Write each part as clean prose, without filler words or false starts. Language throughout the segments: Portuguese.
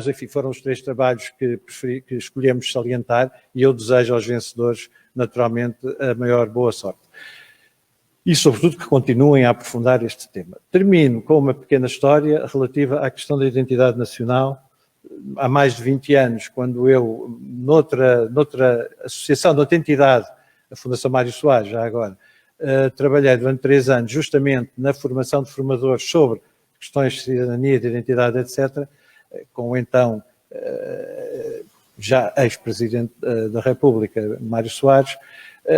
enfim, foram os 3 trabalhos que escolhemos salientar e eu desejo aos vencedores, naturalmente, a maior boa sorte. E, sobretudo, que continuem a aprofundar este tema. Termino com uma pequena história relativa à questão da identidade nacional. Há mais de 20 anos, quando eu, noutra associação, noutra entidade, a Fundação Mário Soares, já agora, trabalhei durante 3 anos justamente na formação de formadores sobre questões de cidadania, de identidade, etc., com o então já ex-presidente da República, Mário Soares.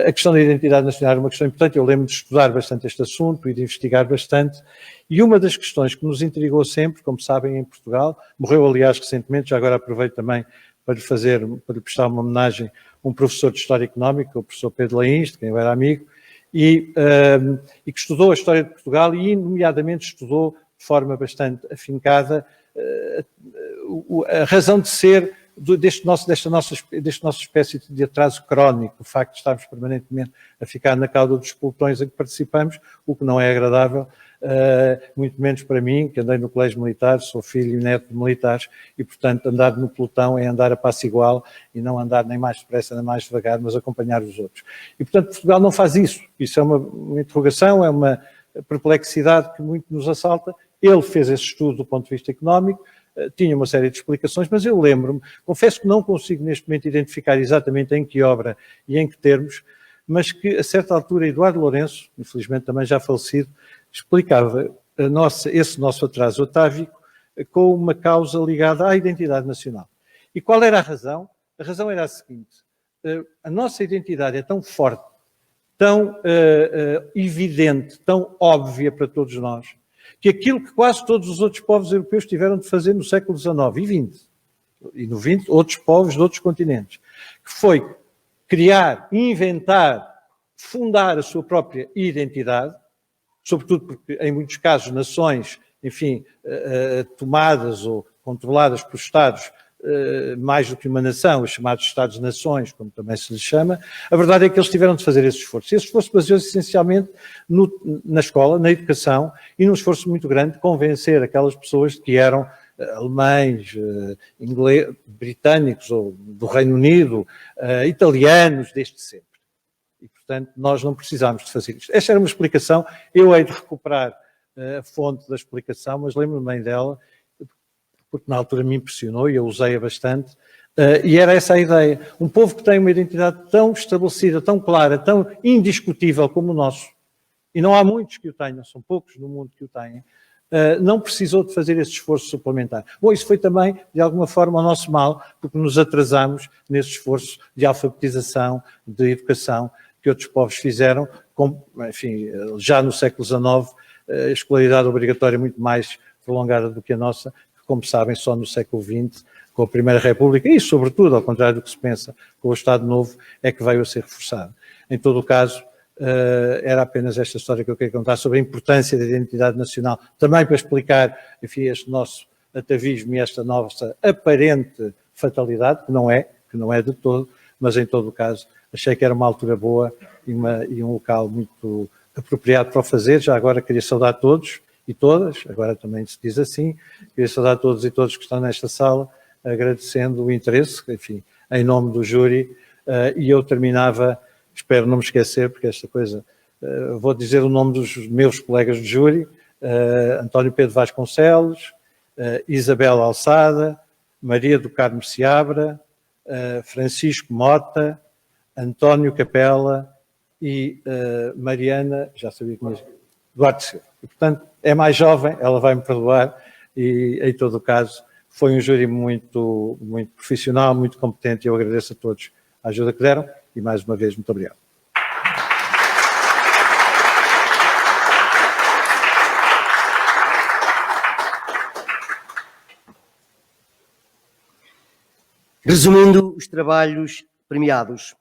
A questão da identidade nacional é uma questão importante, eu lembro de estudar bastante este assunto e de investigar bastante, e uma das questões que nos intrigou sempre, como sabem, em Portugal, morreu aliás recentemente, já agora aproveito também para lhe prestar uma homenagem, um professor de História Económica, o professor Pedro Laíns, de quem eu era amigo, e que estudou a história de Portugal e, nomeadamente, estudou de forma bastante afincada a razão de ser deste nossa espécie de atraso crónico, o facto de estarmos permanentemente a ficar na cauda dos pelotões a que participamos, o que não é agradável, muito menos para mim, que andei no colégio militar, sou filho e neto de militares, e portanto andar no pelotão é andar a passo igual e não andar nem mais depressa nem mais devagar, mas acompanhar os outros. E portanto Portugal não faz isso. Isso é uma interrogação, é uma perplexidade que muito nos assalta. Ele fez esse estudo do ponto de vista económico, tinha uma série de explicações, mas eu lembro-me, confesso que não consigo neste momento identificar exatamente em que obra e em que termos, mas que a certa altura Eduardo Lourenço, infelizmente também já falecido, explicava esse nosso atraso atávico com uma causa ligada à identidade nacional. E qual era a razão? A razão era a seguinte: a nossa identidade é tão forte, tão evidente, tão óbvia para todos nós, que aquilo que quase todos os outros povos europeus tiveram de fazer no século XIX e XX, e no XX outros povos de outros continentes, que foi criar, inventar, fundar a sua própria identidade, sobretudo porque em muitos casos nações, enfim, tomadas ou controladas por Estados, mais do que uma nação, os chamados Estados-nações, como também se lhes chama. A verdade é que eles tiveram de fazer esse esforço. Esse esforço baseou-se essencialmente na escola, na educação, e num esforço muito grande de convencer aquelas pessoas que eram alemães, britânicos ou do Reino Unido, italianos, desde sempre. E, portanto, nós não precisámos de fazer isto. Esta era uma explicação, eu hei de recuperar a fonte da explicação, mas lembro-me bem dela, porque na altura me impressionou e eu usei-a bastante, e era essa a ideia. Um povo que tem uma identidade tão estabelecida, tão clara, tão indiscutível como o nosso, e não há muitos que o tenham, são poucos no mundo que o têm, não precisou de fazer esse esforço suplementar. Bom, isso foi também, de alguma forma, o nosso mal, porque nos atrasámos nesse esforço de alfabetização, de educação, que outros povos fizeram, enfim, já no século XIX, a escolaridade obrigatória muito mais prolongada do que a nossa, que, como sabem, só no século XX, com a Primeira República, e sobretudo, ao contrário do que se pensa, com o Estado Novo, é que veio a ser reforçada. Em todo o caso, era apenas esta história que eu queria contar sobre a importância da identidade nacional, também para explicar, enfim, este nosso atavismo e esta nossa aparente fatalidade, que não é de todo, mas em todo o caso, achei que era uma altura boa e um local muito apropriado para o fazer. Já agora queria saudar todos e todas, agora também se diz assim, queria saudar todos e todas que estão nesta sala, agradecendo o interesse, enfim, em nome do júri, e eu terminava, espero não me esquecer, porque esta coisa, vou dizer o nome dos meus colegas de júri, António Pedro Vasconcelos, Isabel Alçada, Maria do Carmo Seabra, Francisco Mota, António Capela e Mariana, já sabia que mesmo, Duarte Silva. E, portanto, é mais jovem, ela vai-me perdoar, e em todo o caso foi um júri muito, muito profissional, muito competente, e eu agradeço a todos a ajuda que deram, e mais uma vez, muito obrigado. Resumindo os trabalhos premiados,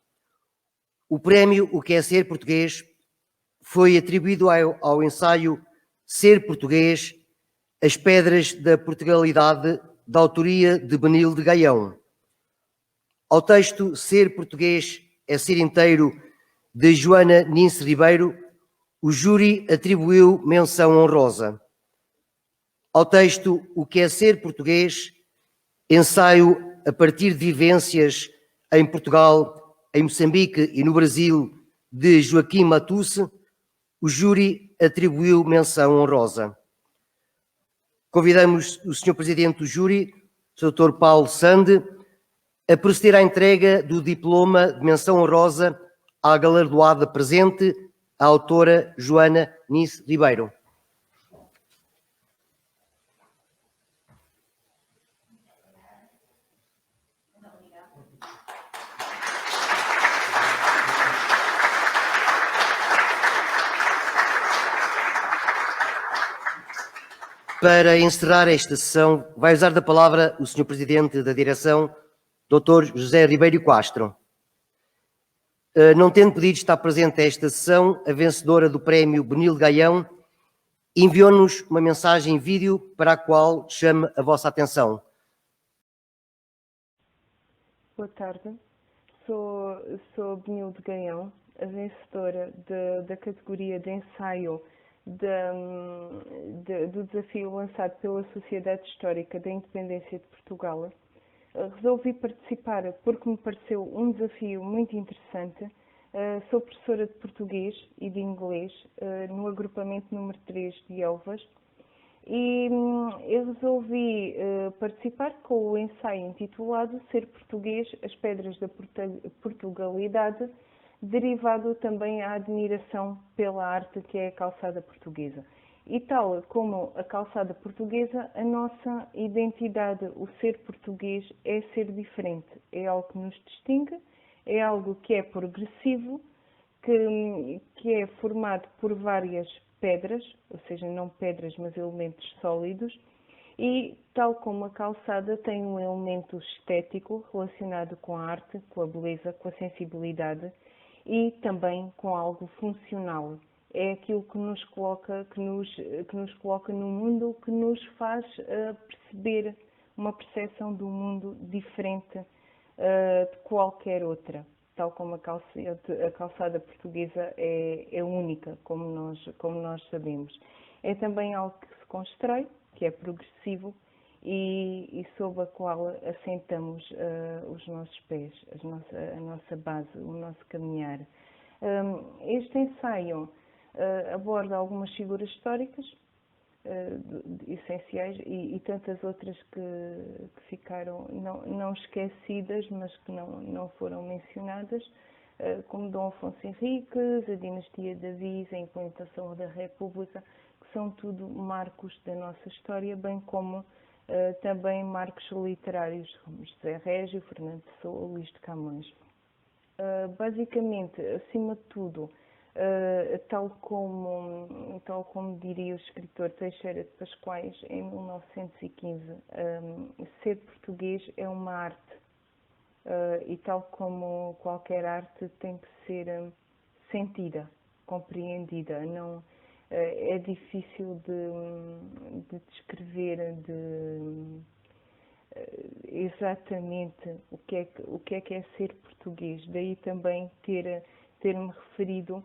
o prémio O que é Ser Português foi atribuído ao ensaio Ser Português, As Pedras da Portugalidade, da autoria de Benil de Gaião. Ao texto Ser Português é Ser Inteiro, de Joana Nince Ribeiro, o júri atribuiu menção honrosa. Ao texto O que é Ser Português ensaio a partir de vivências em Portugal, em Moçambique e no Brasil, de Joaquim Matusse, o júri atribuiu menção honrosa. Convidamos o Sr. Presidente do júri, o Dr. Paulo Sande, a proceder à entrega do diploma de menção honrosa à galardoada presente, a autora Joana Nice Ribeiro. Para encerrar esta sessão, vai usar da palavra o Sr. Presidente da Direção, Dr. José Ribeiro Castro. Não tendo podido estar presente a esta sessão, a vencedora do prémio Benil Gaião enviou-nos uma mensagem em vídeo para a qual chamo a vossa atenção. Boa tarde, sou Benil de Gaião, a vencedora da categoria de ensaio do desafio lançado pela Sociedade Histórica da Independência de Portugal. Resolvi participar porque me pareceu um desafio muito interessante. Sou professora de português e de inglês no agrupamento número 3 de Elvas e eu resolvi participar com o ensaio intitulado Ser Português, as Pedras da Portugalidade, derivado também à admiração pela arte que é a calçada portuguesa. E tal como a calçada portuguesa, a nossa identidade, o ser português, é ser diferente. É algo que nos distingue, é algo que é progressivo, que é formado por várias pedras, ou seja, não pedras, mas elementos sólidos, e tal como a calçada tem um elemento estético relacionado com a arte, com a beleza, com a sensibilidade, e também com algo funcional. É aquilo que nos coloca, que nos coloca no mundo, que nos faz perceber uma percepção do mundo diferente de qualquer outra. Tal como a calçada portuguesa é única, como nós sabemos. É também algo que se constrói, que é progressivo e sob a qual assentamos os nossos pés, a nossa base, o nosso caminhar. Este ensaio aborda algumas figuras históricas essenciais e tantas outras que ficaram não esquecidas, mas que não foram mencionadas, como Dom Afonso Henriques, a dinastia de Davis, a implementação da República, que são tudo marcos da nossa história, bem como também marcos literários, como José Régio, Fernando Pessoa, Luís de Camões. Basicamente, acima de tudo, tal como diria o escritor Teixeira de Pascoais, em 1915, ser português é uma arte, e tal como qualquer arte tem que ser sentida, compreendida. Não, é difícil de descrever exatamente o que é ser português. Daí também ter-me referido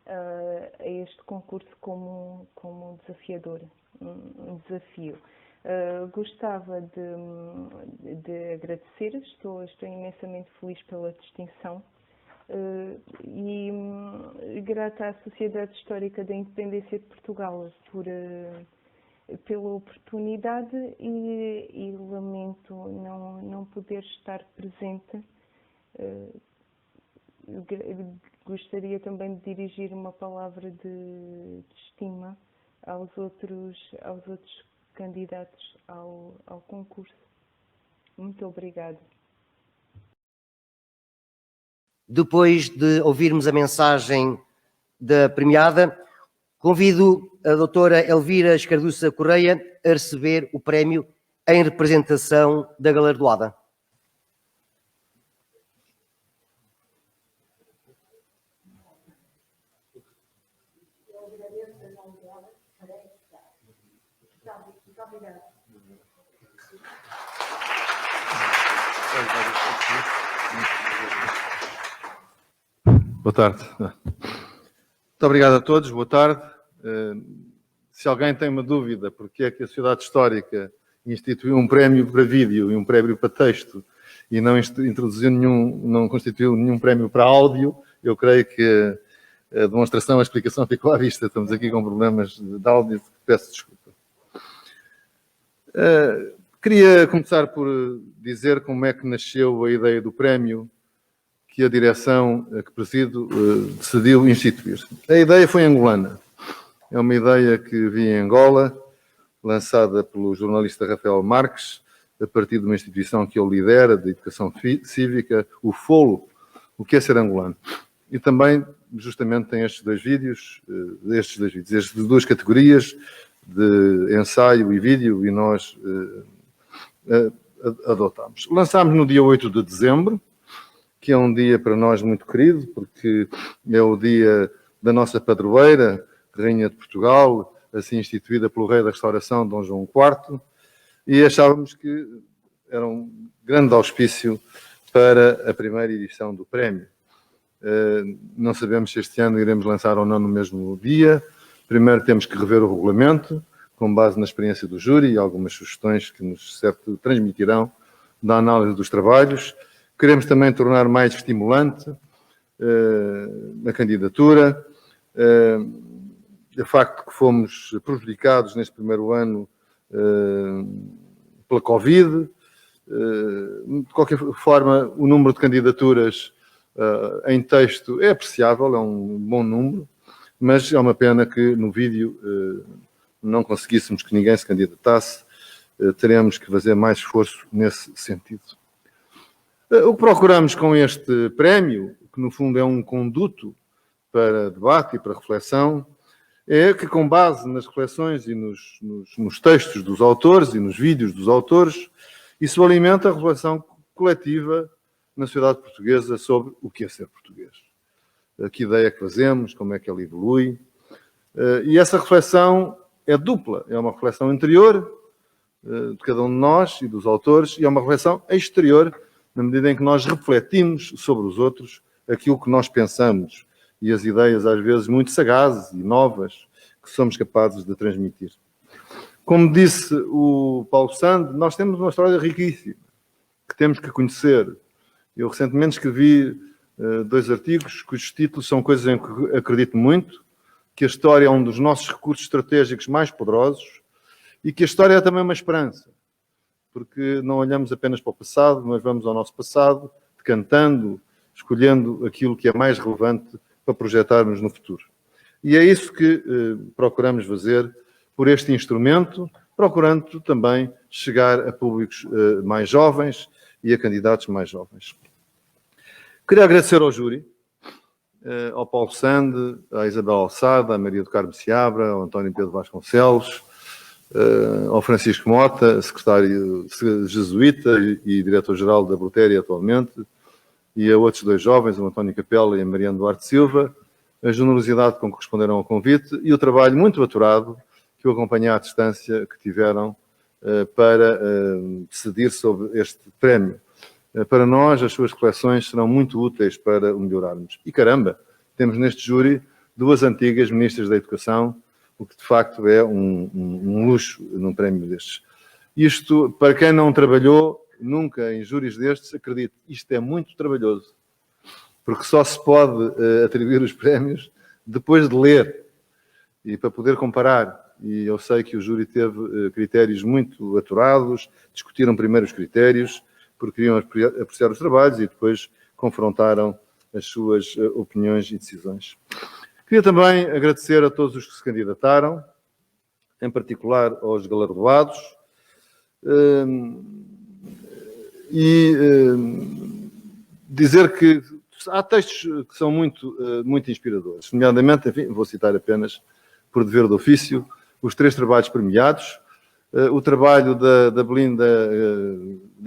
a este concurso como um desafiador, um desafio. Gostava de agradecer, estou imensamente feliz pela distinção e grata à Sociedade Histórica da Independência de Portugal pela oportunidade e lamento não poder estar presente. Gostaria também de dirigir uma palavra de estima aos outros candidatos ao concurso. Muito obrigada. Depois de ouvirmos a mensagem da premiada, convido a doutora Elvira Escarduça Correia a receber o prémio em representação da galardoada. Boa tarde. Muito obrigado a todos, boa tarde. Se alguém tem uma dúvida porque é que a Sociedade Histórica instituiu um prémio para vídeo e um prémio para texto e não introduziu não constituiu nenhum prémio para áudio, eu creio que a demonstração, a explicação ficou à vista. Estamos aqui com problemas de áudio, peço desculpa. Queria começar por dizer como é que nasceu a ideia do prémio que a direção que presido decidiu instituir. A ideia foi angolana. É uma ideia que vi em Angola, lançada pelo jornalista Rafael Marques, a partir de uma instituição que ele lidera, de educação cívica, o FOLO, o que é ser angolano. E também, justamente, tem estes dois vídeos, estas duas categorias, de ensaio e vídeo, e nós adotámos. Lançámos no dia 8 de dezembro, que é um dia para nós muito querido, porque é o dia da nossa padroeira, Rainha de Portugal, assim instituída pelo Rei da Restauração, Dom João IV, e achávamos que era um grande auspício para a primeira edição do prémio. Não sabemos se este ano iremos lançar ou não no mesmo dia. Primeiro temos que rever o regulamento, com base na experiência do júri e algumas sugestões que nos certo transmitirão da análise dos trabalhos. Queremos também tornar mais estimulante a candidatura. O facto que fomos prejudicados neste primeiro ano pela Covid. De qualquer forma, o número de candidaturas em texto é apreciável, é um bom número, mas é uma pena que no vídeo não conseguíssemos que ninguém se candidatasse. Teremos que fazer mais esforço nesse sentido. O que procuramos com este prémio, que no fundo é um conduto para debate e para reflexão, é que, com base nas reflexões e nos textos dos autores e nos vídeos dos autores, isso alimenta a reflexão coletiva na sociedade portuguesa sobre o que é ser português. Que ideia que fazemos, como é que ela evolui. E essa reflexão é dupla. É uma reflexão interior de cada um de nós e dos autores, e é uma reflexão exterior, na medida em que nós refletimos sobre os outros aquilo que nós pensamos e as ideias, às vezes, muito sagazes e novas que somos capazes de transmitir. Como disse o Paulo Sand, nós temos uma história riquíssima que temos que conhecer. Eu recentemente escrevi 2 artigos cujos títulos são coisas em que acredito muito, que a história é um dos nossos recursos estratégicos mais poderosos e que a história é também uma esperança, porque não olhamos apenas para o passado, mas vamos ao nosso passado, decantando, escolhendo aquilo que é mais relevante para projetarmos no futuro. E é isso que procuramos fazer por este instrumento, procurando também chegar a públicos mais jovens e a candidatos mais jovens. Queria agradecer ao júri, ao Paulo Sand, à Isabel Alçada, à Maria do Carmo Seabra, ao António Pedro Vasconcelos, ao Francisco Mota, secretário jesuíta e diretor-geral da Brutéria atualmente, e a outros 2 jovens, o António Capela e a Mariana Duarte Silva, a generosidade com que responderam ao convite e o trabalho muito aturado que eu acompanhei à distância que tiveram para decidir sobre este prémio. Para nós, as suas reflexões serão muito úteis para o melhorarmos. E caramba, temos neste júri 2 antigas ministras da Educação, o que de facto é um luxo num prémio destes. Isto, para quem não trabalhou nunca em júris destes, acredito, isto é muito trabalhoso, porque só se pode atribuir os prémios depois de ler e para poder comparar. E eu sei que o júri teve critérios muito aturados, discutiram primeiro os critérios, porque queriam apreciar os trabalhos e depois confrontaram as suas opiniões e decisões. Queria também agradecer a todos os que se candidataram, em particular aos galardoados, e dizer que há textos que são muito inspiradores, nomeadamente, enfim, vou citar apenas, por dever de ofício, os 3 trabalhos premiados, o trabalho da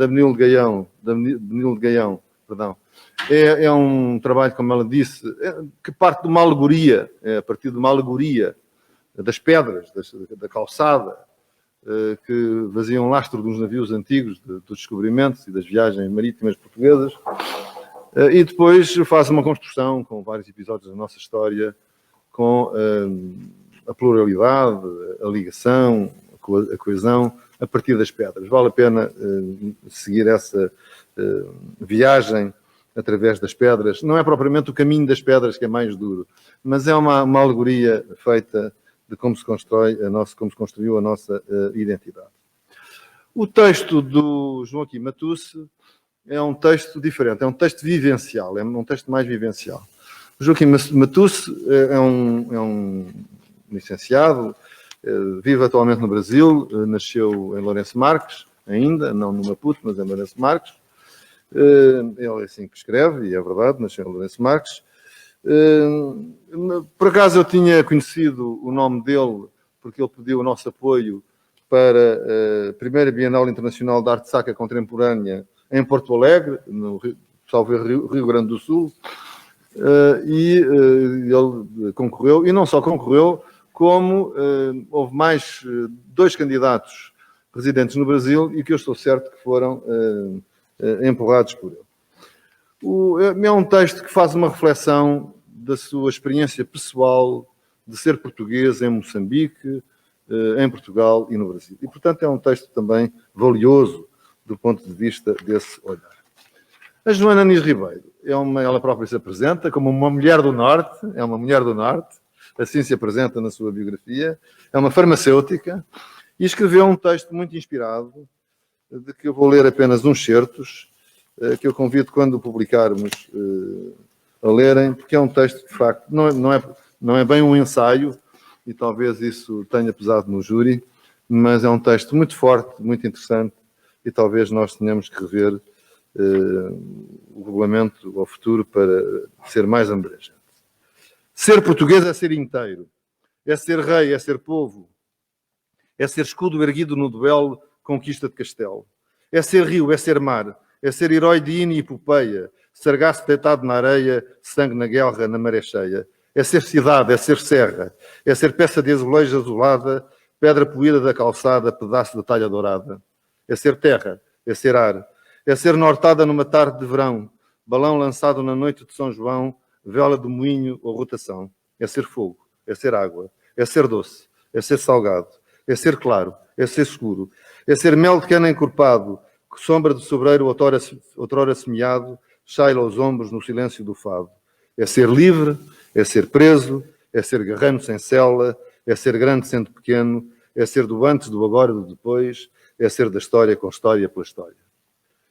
Benil de Gaião, é um trabalho, como ela disse, que parte de uma alegoria, a partir de uma alegoria das pedras, da calçada, que faziam lastro dos navios antigos, dos descobrimentos e das viagens marítimas portuguesas, e depois faz uma construção com vários episódios da nossa história, com a pluralidade, a ligação, a coesão, a partir das pedras. Vale a pena seguir essa viagem através das pedras. Não é propriamente o caminho das pedras que é mais duro, mas é uma alegoria feita de como se constrói como se construiu a nossa identidade. O texto do Joaquim Matusse é um texto diferente, é um texto vivencial, é um texto mais vivencial. O Joaquim Matusse é um licenciado, vive atualmente no Brasil, nasceu em Lourenço Marques, ainda, não no Maputo, mas em Lourenço Marques. Ele é assim que escreve, e é verdade, nasceu em Lourenço Marques. Por acaso eu tinha conhecido o nome dele, porque ele pediu o nosso apoio para a primeira Bienal Internacional de Arte Sacra Contemporânea em Porto Alegre, no Rio Grande do Sul, e ele concorreu, e não só concorreu, como houve mais 2 candidatos residentes no Brasil e que eu estou certo que foram empurrados por ele. É um texto que faz uma reflexão da sua experiência pessoal de ser português em Moçambique, em Portugal e no Brasil. E, portanto, é um texto também valioso do ponto de vista desse olhar. A Joana Anis Ribeiro, ela própria se apresenta como uma mulher do Norte, é uma mulher do Norte, assim se apresenta na sua biografia, é uma farmacêutica e escreveu um texto muito inspirado, de que eu vou ler apenas uns certos, que eu convido quando publicarmos a lerem, porque é um texto que, de facto, não é bem um ensaio, e talvez isso tenha pesado no júri, mas é um texto muito forte, muito interessante, e talvez nós tenhamos que rever o regulamento ao futuro para ser mais abrangente. Ser português é ser inteiro, é ser rei, é ser povo, é ser escudo erguido no duelo, conquista de castelo, é ser rio, é ser mar, é ser herói de hino e epopeia, sargaço deitado na areia, sangue na guerra, na maré cheia, é ser cidade, é ser serra, é ser peça de azulejo azulada, pedra poída da calçada, pedaço de talha dourada, é ser terra, é ser ar, é ser nortada numa tarde de verão, balão lançado na noite de São João, vela de moinho ou rotação. É ser fogo, é ser água, é ser doce, é ser salgado, é ser claro, é ser escuro, é ser mel de cana encorpado, sombra de sobreiro outrora semeado, chaila aos ombros no silêncio do fado. É ser livre, é ser preso, é ser guerreiro sem cela, é ser grande sendo pequeno, é ser do antes, do agora e do depois, é ser da história com história pela história.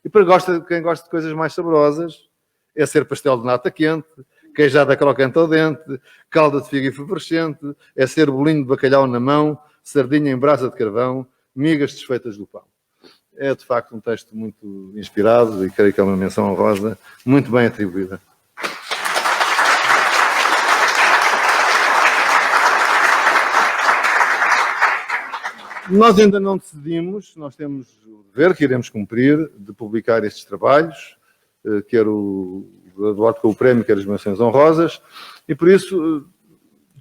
E para quem gosta de coisas mais saborosas, é ser pastel de nata quente, queijada crocante ao dente, calda de figa efervescente, é ser bolinho de bacalhau na mão, sardinha em brasa de carvão, migas desfeitas do pão. É, de facto, um texto muito inspirado e creio que é uma menção honrosa, muito bem atribuída. Nós ainda não decidimos, nós temos o dever que iremos cumprir de publicar estes trabalhos, quer o Eduardo com o prémio, quer as menções honrosas, e por isso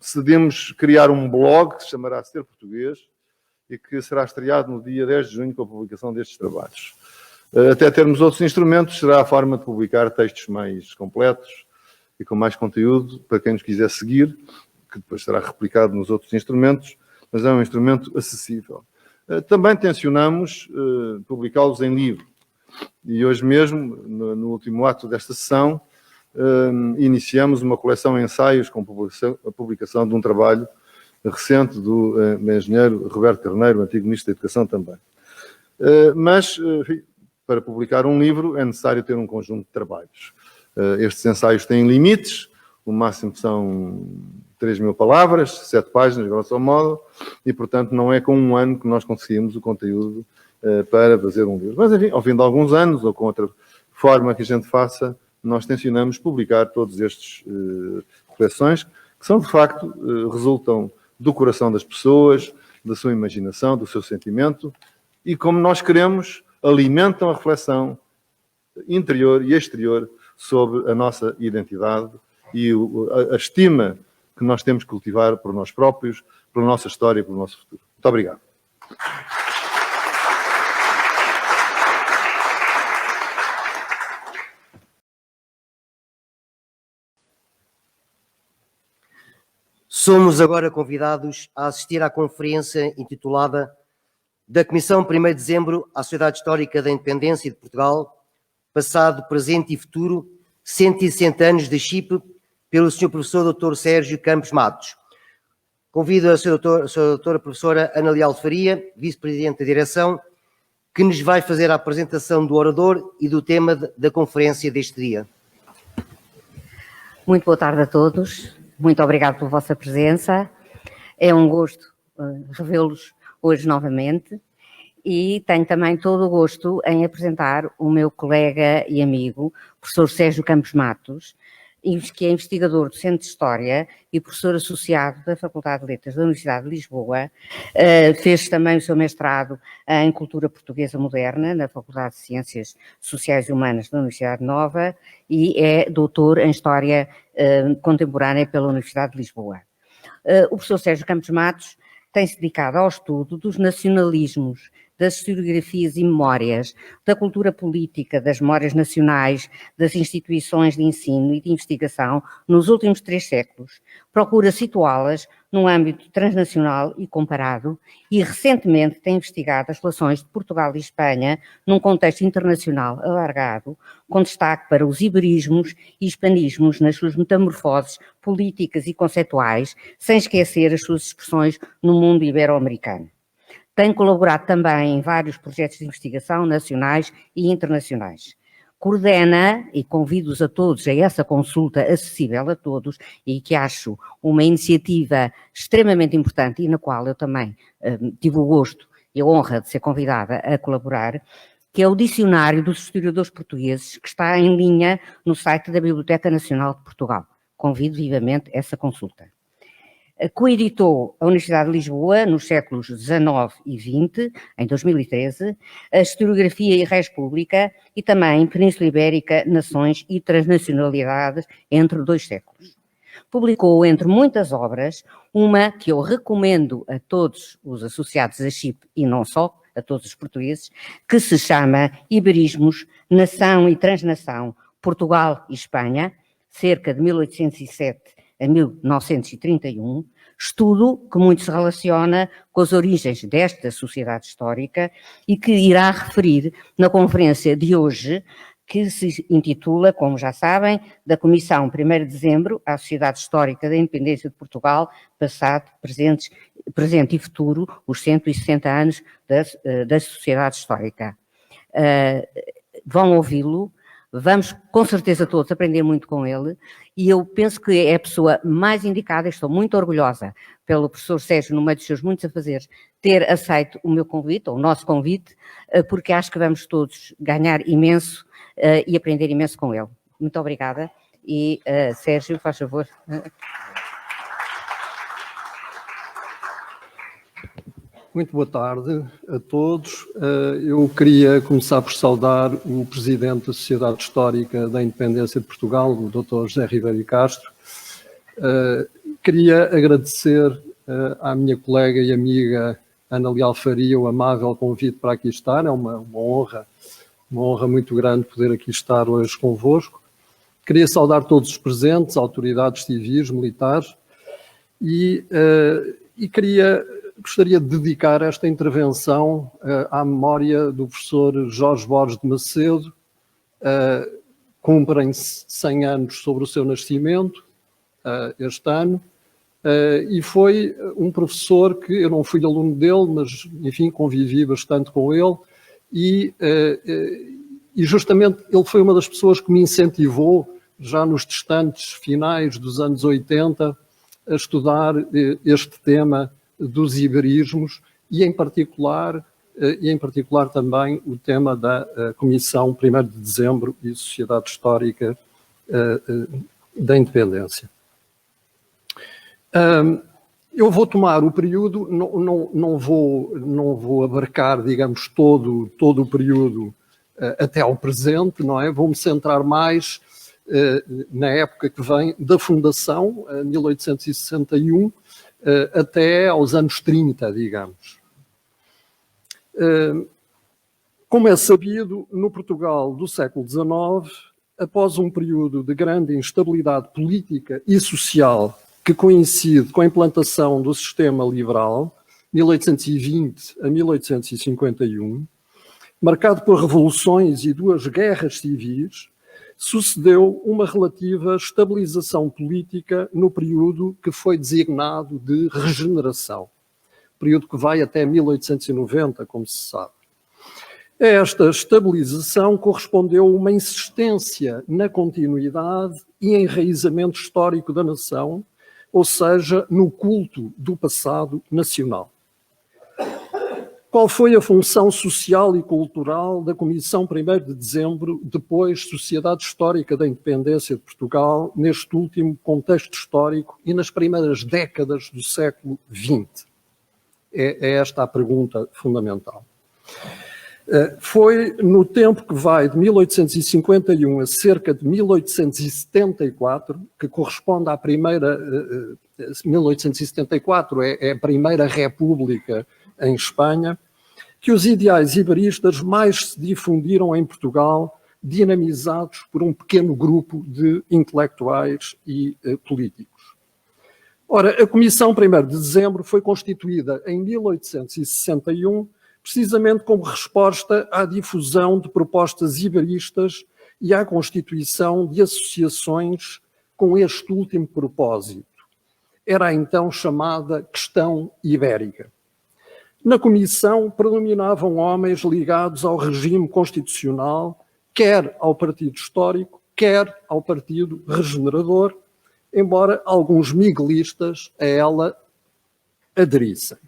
decidimos criar um blog que se chamará Ser Português e que será estreado no dia 10 de junho com a publicação destes trabalhos. Até termos outros instrumentos, será a forma de publicar textos mais completos e com mais conteúdo para quem nos quiser seguir, que depois será replicado nos outros instrumentos, mas é um instrumento acessível. Também tencionamos publicá-los em livro. E hoje mesmo, no último ato desta sessão, iniciamos uma coleção de ensaios com a publicação de um trabalho recente do engenheiro Roberto Carneiro, antigo Ministro da Educação também. Mas, enfim, para publicar um livro é necessário ter um conjunto de trabalhos. Estes ensaios têm limites, o máximo são 3.000 palavras, 7 páginas, grosso modo, e, portanto, não é com um ano que nós conseguimos o conteúdo para fazer um livro. Mas, enfim, ao fim de alguns anos, ou com outra forma que a gente faça, nós tencionamos publicar todos estes coleções, que são, de facto, resultam do coração das pessoas, da sua imaginação, do seu sentimento, e como nós queremos, alimentam a reflexão interior e exterior sobre a nossa identidade e a estima que nós temos que cultivar por nós próprios, pela nossa história e pelo nosso futuro. Muito obrigado. Somos agora convidados a assistir à conferência intitulada da Comissão 1º de Dezembro à Sociedade Histórica da Independência de Portugal, passado, presente e futuro, 160 anos da CHIP, pelo Sr. Professor Dr. Sérgio Campos Matos. Convido a Sra. Doutora Professora Ana Leal Faria, Vice-Presidente da Direção, que nos vai fazer a apresentação do orador e do tema da conferência deste dia. Muito boa tarde a todos, muito obrigado pela vossa presença. É um gosto revê-los hoje novamente e tenho também todo o gosto em apresentar o meu colega e amigo, professor Sérgio Campos Matos, que é investigador do Centro de História e professor associado da Faculdade de Letras da Universidade de Lisboa. Fez também o seu mestrado em Cultura Portuguesa Moderna na Faculdade de Ciências Sociais e Humanas da Universidade Nova e é doutor em História Contemporânea pela Universidade de Lisboa. O professor Sérgio Campos Matos tem-se dedicado ao estudo dos nacionalismos, das historiografias e memórias, da cultura política, das memórias nacionais, das instituições de ensino e de investigação nos últimos 3 séculos. Procura situá-las num âmbito transnacional e comparado e recentemente tem investigado as relações de Portugal e Espanha num contexto internacional alargado, com destaque para os iberismos e hispanismos nas suas metamorfoses políticas e conceituais, sem esquecer as suas expressões no mundo ibero-americano. Tem colaborado também em vários projetos de investigação nacionais e internacionais. Coordena, e convido-os a todos a essa consulta acessível a todos, e que acho uma iniciativa extremamente importante e na qual eu também tive o gosto e a honra de ser convidada a colaborar, que é o Dicionário dos Historiadores Portugueses, que está em linha no site da Biblioteca Nacional de Portugal. Convido vivamente essa consulta. Coeditou a Universidade de Lisboa, nos séculos XIX e XX, em 2013, a Historiografia e Res Pública e também Península Ibérica, Nações e Transnacionalidades entre 2 séculos. Publicou, entre muitas obras, uma que eu recomendo a todos os associados à CHIP e não só, a todos os portugueses, que se chama Iberismos, Nação e Transnação, Portugal e Espanha, cerca de 1807 a 1931, estudo que muito se relaciona com as origens desta sociedade histórica e que irá referir na conferência de hoje, que se intitula, como já sabem, da Comissão 1º de Dezembro à Sociedade Histórica da Independência de Portugal, passado, presente e futuro, os 160 anos da Sociedade Histórica. Vão ouvi-lo. Vamos, com certeza, todos aprender muito com ele e eu penso que é a pessoa mais indicada, estou muito orgulhosa pelo professor Sérgio, no meio dos seus muitos afazeres, ter aceito o meu convite, ou o nosso convite, porque acho que vamos todos ganhar imenso e aprender imenso com ele. Muito obrigada e, Sérgio, faz favor. Muito boa tarde a todos. Eu queria começar por saudar o Presidente da Sociedade Histórica da Independência de Portugal, o Dr. José Ribeiro e Castro. Queria agradecer à minha colega e amiga Ana Leal Faria o amável convite para aqui estar. É uma honra muito grande poder aqui estar hoje convosco. Queria saudar todos os presentes, autoridades civis, militares, e gostaria de dedicar esta intervenção à memória do professor Jorge Borges de Macedo. Cumprem-se 100 anos sobre o seu nascimento, este ano, e foi um professor que eu não fui aluno dele, mas, enfim, convivi bastante com ele, e justamente ele foi uma das pessoas que me incentivou, já nos distantes finais dos anos 80, a estudar este tema dos iberismos e em particular também o tema da Comissão 1º de Dezembro e Sociedade Histórica da Independência. Eu vou tomar o período, não vou abarcar, digamos, todo o período até ao presente, não é? Vou-me centrar mais na época que vem da fundação, 1861, até aos anos 30, digamos. Como é sabido, no Portugal do século XIX, após um período de grande instabilidade política e social que coincide com a implantação do sistema liberal 1820 a 1851, marcado por revoluções e 2 guerras civis, sucedeu uma relativa estabilização política no período que foi designado de regeneração, período que vai até 1890, como se sabe. A esta estabilização correspondeu uma insistência na continuidade e enraizamento histórico da nação, ou seja, no culto do passado nacional. Qual foi a função social e cultural da Comissão 1º de Dezembro, depois Sociedade Histórica da Independência de Portugal, neste último contexto histórico e nas primeiras décadas do século XX? É esta a pergunta fundamental. Foi no tempo que vai de 1851 a cerca de 1874, que corresponde à primeira... 1874 é a primeira república em Espanha, que os ideais iberistas mais se difundiram em Portugal, dinamizados por um pequeno grupo de intelectuais e políticos. Ora, a Comissão 1º de Dezembro foi constituída em 1861, precisamente como resposta à difusão de propostas iberistas e à constituição de associações com este último propósito. Era a então chamada Questão Ibérica. Na Comissão predominavam homens ligados ao regime constitucional, quer ao Partido Histórico, quer ao Partido Regenerador, embora alguns miguelistas a ela aderissem.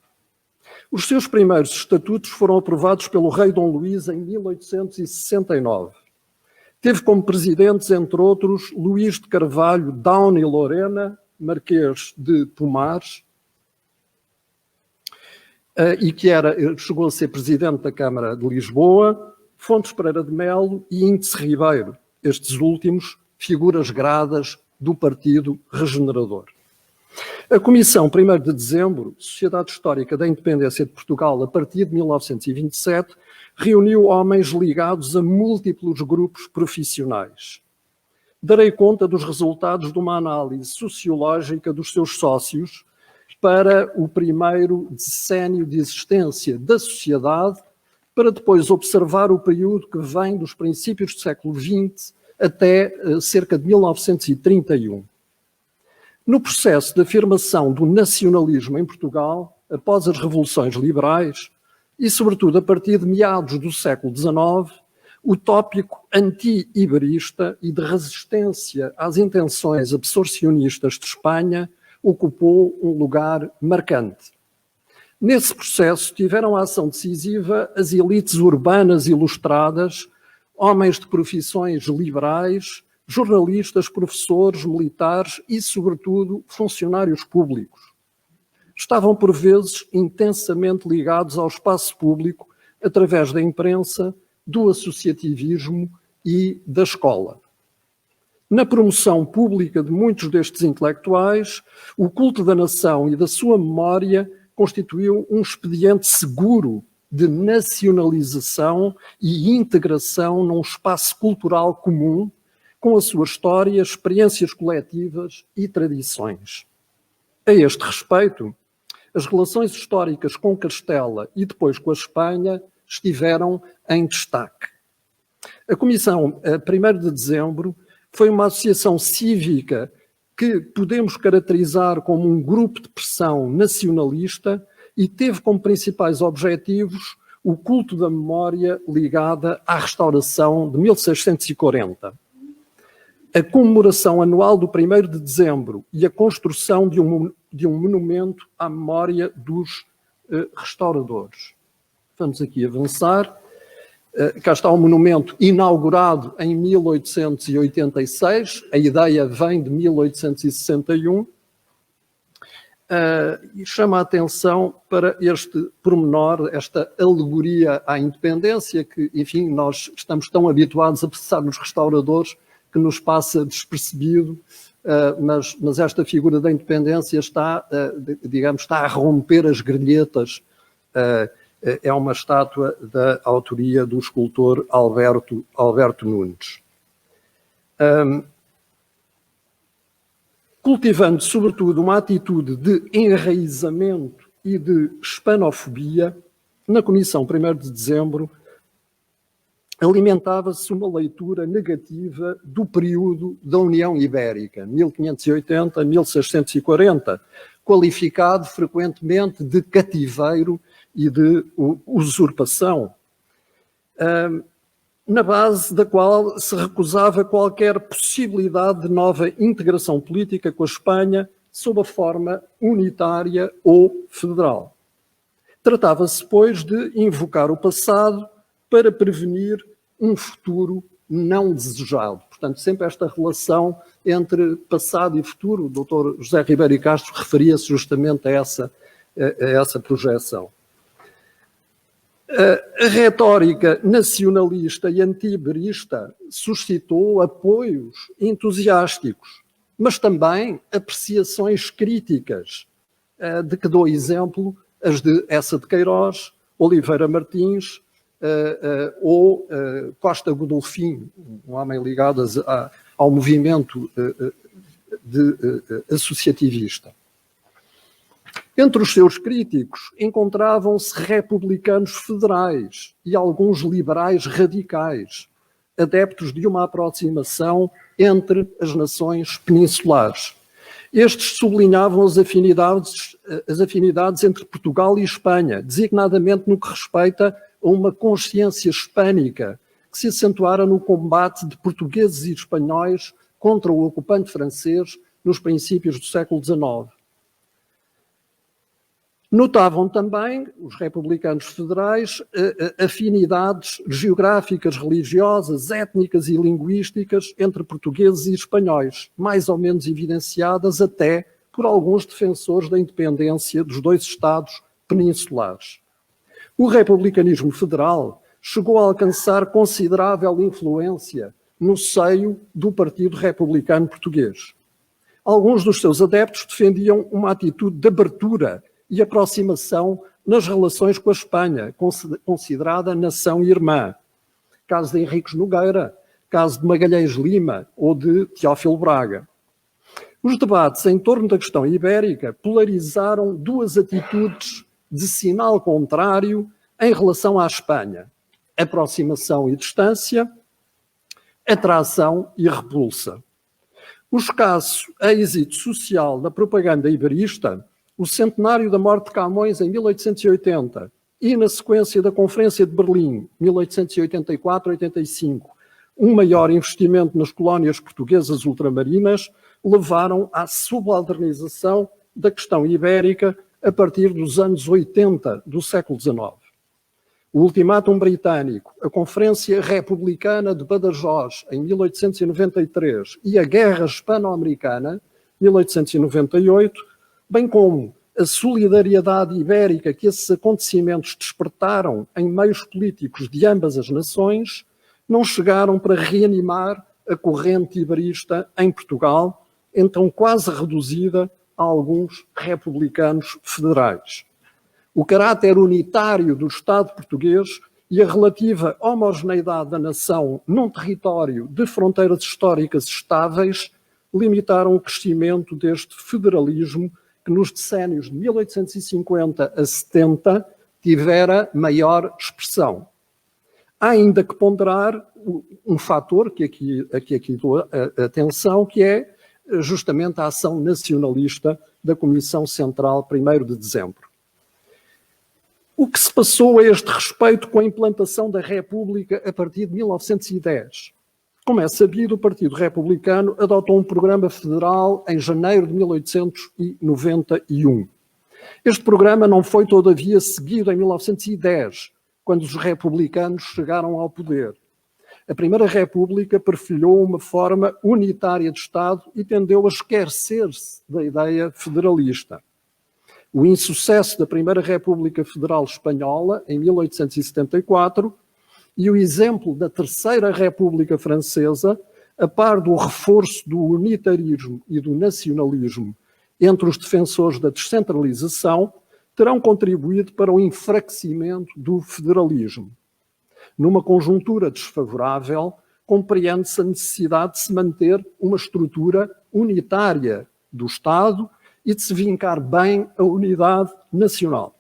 Os seus primeiros estatutos foram aprovados pelo rei Dom Luís em 1869. Teve como presidentes, entre outros, Luís de Carvalho Daun e Lorena, marquês de Pomares, e que chegou a ser presidente da Câmara de Lisboa, Fontes Pereira de Melo e Índice Ribeiro, estes últimos figuras gradas do Partido Regenerador. A Comissão 1º de Dezembro, Sociedade Histórica da Independência de Portugal, a partir de 1927, reuniu homens ligados a múltiplos grupos profissionais. Darei conta dos resultados de uma análise sociológica dos seus sócios para o primeiro decénio de existência da sociedade, para depois observar o período que vem dos princípios do século XX até cerca de 1931. No processo de afirmação do nacionalismo em Portugal, após as revoluções liberais, e sobretudo a partir de meados do século XIX, o tópico anti-iberista e de resistência às intenções absorcionistas de Espanha ocupou um lugar marcante. Nesse processo tiveram ação decisiva as elites urbanas ilustradas, homens de profissões liberais, jornalistas, professores, militares e, sobretudo, funcionários públicos. Estavam, por vezes, intensamente ligados ao espaço público através da imprensa, do associativismo e da escola. Na promoção pública de muitos destes intelectuais, o culto da nação e da sua memória constituiu um expediente seguro de nacionalização e integração num espaço cultural comum, com a sua história, experiências coletivas e tradições. A este respeito, as relações históricas com Castela e depois com a Espanha estiveram em destaque. A Comissão 1º de Dezembro foi uma associação cívica que podemos caracterizar como um grupo de pressão nacionalista e teve como principais objetivos o culto da memória ligada à restauração de 1640. A comemoração anual do 1º de Dezembro e a construção de um monumento à memória dos restauradores. Vamos aqui avançar. Cá está o monumento inaugurado em 1886, a ideia vem de 1861, e chama a atenção para este pormenor, esta alegoria à independência, que, enfim, nós estamos tão habituados a pensar nos restauradores que nos passa despercebido, mas esta figura da independência está, digamos, está a romper as grelhetas. É uma estátua da autoria do escultor Alberto Nunes. Cultivando, sobretudo, uma atitude de enraizamento e de hispanofobia, na Comissão 1º de Dezembro, alimentava-se uma leitura negativa do período da União Ibérica, 1580-1640, qualificado frequentemente de cativeiro e de usurpação, na base da qual se recusava qualquer possibilidade de nova integração política com a Espanha sob a forma unitária ou federal. Tratava-se, pois, de invocar o passado para prevenir um futuro não desejado. Portanto, sempre esta relação entre passado e futuro. O Dr. José Ribeiro e Castro referia-se justamente a essa projeção. A retórica nacionalista e anti-iberista suscitou apoios entusiásticos, mas também apreciações críticas, de que dou exemplo as de Essa de Queiroz, Oliveira Martins ou Costa Godolfin, um homem ligado ao movimento associativista. Entre os seus críticos encontravam-se republicanos federais e alguns liberais radicais, adeptos de uma aproximação entre as nações peninsulares. Estes sublinhavam as afinidades entre Portugal e Espanha, designadamente no que respeita a uma consciência hispânica que se acentuara no combate de portugueses e espanhóis contra o ocupante francês nos princípios do século XIX. Notavam também, os republicanos federais, afinidades geográficas, religiosas, étnicas e linguísticas entre portugueses e espanhóis, mais ou menos evidenciadas até por alguns defensores da independência dos dois Estados peninsulares. O republicanismo federal chegou a alcançar considerável influência no seio do Partido Republicano Português. Alguns dos seus adeptos defendiam uma atitude de abertura e aproximação nas relações com a Espanha, considerada nação irmã. Caso de Henriques Nogueira, caso de Magalhães Lima ou de Teófilo Braga. Os debates em torno da questão ibérica polarizaram duas atitudes de sinal contrário em relação à Espanha: aproximação e distância, atração e repulsa. O escasso êxito social da propaganda iberista, o centenário da morte de Camões em 1880 e, na sequência da Conferência de Berlim, 1884-85, um maior investimento nas colónias portuguesas ultramarinas, levaram à subalternização da questão ibérica a partir dos anos 80 do século XIX. O ultimátum britânico, a Conferência Republicana de Badajoz, em 1893, e a Guerra Hispano-Americana, 1898, bem como a solidariedade ibérica que esses acontecimentos despertaram em meios políticos de ambas as nações, não chegaram para reanimar a corrente iberista em Portugal, então quase reduzida a alguns republicanos federais. O caráter unitário do Estado português e a relativa homogeneidade da nação num território de fronteiras históricas estáveis limitaram o crescimento deste federalismo que nos decénios de 1850 a 70 tivera maior expressão. Há ainda que ponderar um fator que aqui dou atenção, que é justamente a ação nacionalista da Comissão Central 1º de Dezembro. O que se passou a este respeito com a implantação da República a partir de 1910? Como é sabido, o Partido Republicano adotou um programa federal em janeiro de 1891. Este programa não foi, todavia, seguido em 1910, quando os republicanos chegaram ao poder. A Primeira República perfilhou uma forma unitária de Estado e tendeu a esquecer-se da ideia federalista. O insucesso da Primeira República Federal Espanhola, em 1874, e o exemplo da Terceira República Francesa, a par do reforço do unitarismo e do nacionalismo entre os defensores da descentralização, terão contribuído para o enfraquecimento do federalismo. Numa conjuntura desfavorável, compreende-se a necessidade de se manter uma estrutura unitária do Estado e de se vincar bem a unidade nacional.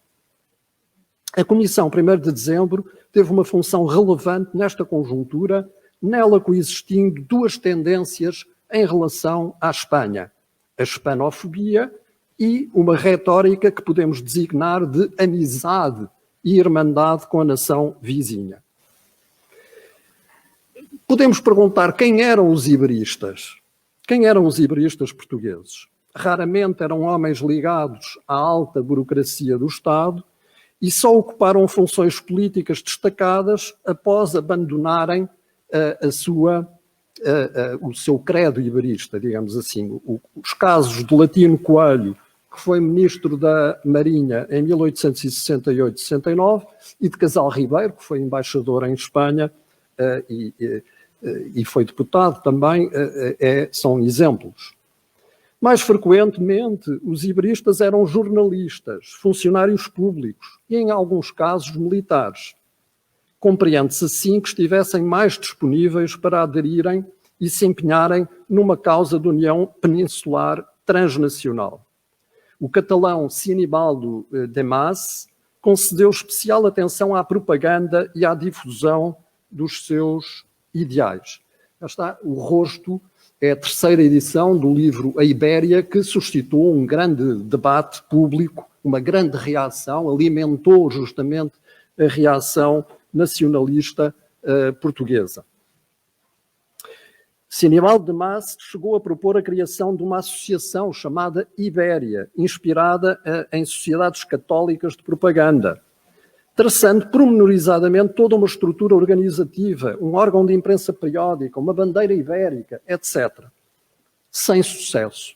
A Comissão, 1º de dezembro, teve uma função relevante nesta conjuntura, nela coexistindo duas tendências em relação à Espanha: a hispanofobia e uma retórica que podemos designar de amizade e irmandade com a nação vizinha. Podemos perguntar quem eram os iberistas. Quem eram os iberistas portugueses? Raramente eram homens ligados à alta burocracia do Estado e só ocuparam funções políticas destacadas após abandonarem o seu credo iberista, digamos assim. Os casos de Latino Coelho, que foi ministro da Marinha em 1868-69, e de Casal Ribeiro, que foi embaixador em Espanha e foi deputado também, são exemplos. Mais frequentemente, os iberistas eram jornalistas, funcionários públicos e, em alguns casos, militares. Compreende-se assim que estivessem mais disponíveis para aderirem e se empenharem numa causa de união peninsular transnacional. O catalão Sinibaldo de Mas concedeu especial atenção à propaganda e à difusão dos seus ideais. Já está o rosto, é a 3ª edição do livro A Ibéria, que suscitou um grande debate público, uma grande reação, alimentou justamente a reação nacionalista portuguesa. Sinibaldo de Mas chegou a propor a criação de uma associação chamada Ibéria, inspirada em sociedades católicas de propaganda, traçando pormenorizadamente toda uma estrutura organizativa, um órgão de imprensa periódica, uma bandeira ibérica, etc. Sem sucesso.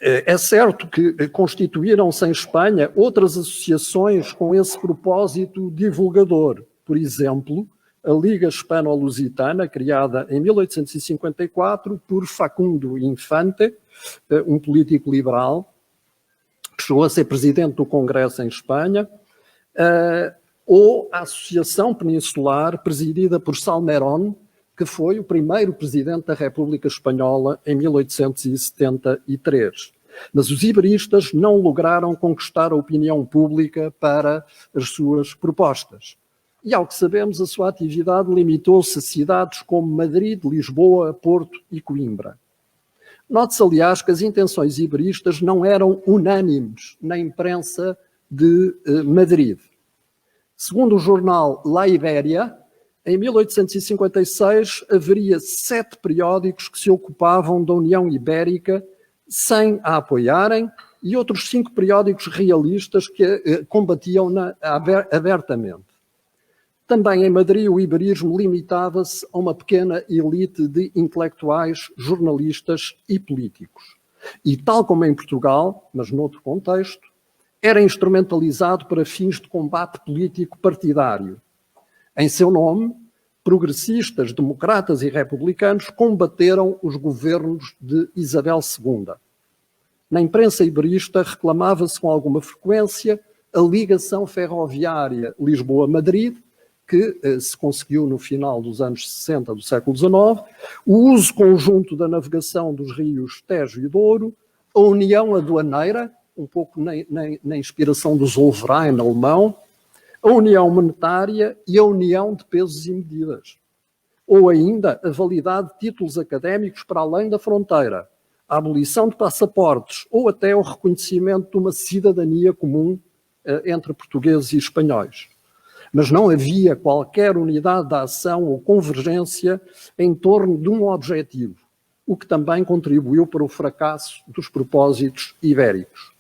É certo que constituíram-se em Espanha outras associações com esse propósito divulgador. Por exemplo, a Liga Hispano-Lusitana, criada em 1854 por Facundo Infante, um político liberal, que chegou a ser presidente do Congresso em Espanha, ou a Associação Peninsular, presidida por Salmerón, que foi o primeiro presidente da República Espanhola em 1873. Mas os iberistas não lograram conquistar a opinião pública para as suas propostas. E, ao que sabemos, a sua atividade limitou-se a cidades como Madrid, Lisboa, Porto e Coimbra. Note-se, aliás, que as intenções iberistas não eram unânimes na imprensa de Madrid. Segundo o jornal La Ibéria, em 1856 haveria 7 periódicos que se ocupavam da União Ibérica sem a apoiarem e outros 5 periódicos realistas que combatiam-na abertamente. Também em Madrid o iberismo limitava-se a uma pequena elite de intelectuais, jornalistas e políticos. E tal como em Portugal, mas noutro contexto, era instrumentalizado para fins de combate político partidário. Em seu nome, progressistas, democratas e republicanos combateram os governos de Isabel II. Na imprensa iberista reclamava-se com alguma frequência a ligação ferroviária Lisboa-Madrid, que se conseguiu no final dos anos 60 do século XIX, o uso conjunto da navegação dos rios Tejo e Douro, a união aduaneira, um pouco na inspiração do Zollverein alemão, a união monetária e a união de pesos e medidas. Ou ainda a validade de títulos académicos para além da fronteira, a abolição de passaportes ou até o reconhecimento de uma cidadania comum entre portugueses e espanhóis. Mas não havia qualquer unidade de ação ou convergência em torno de um objetivo, o que também contribuiu para o fracasso dos propósitos ibéricos.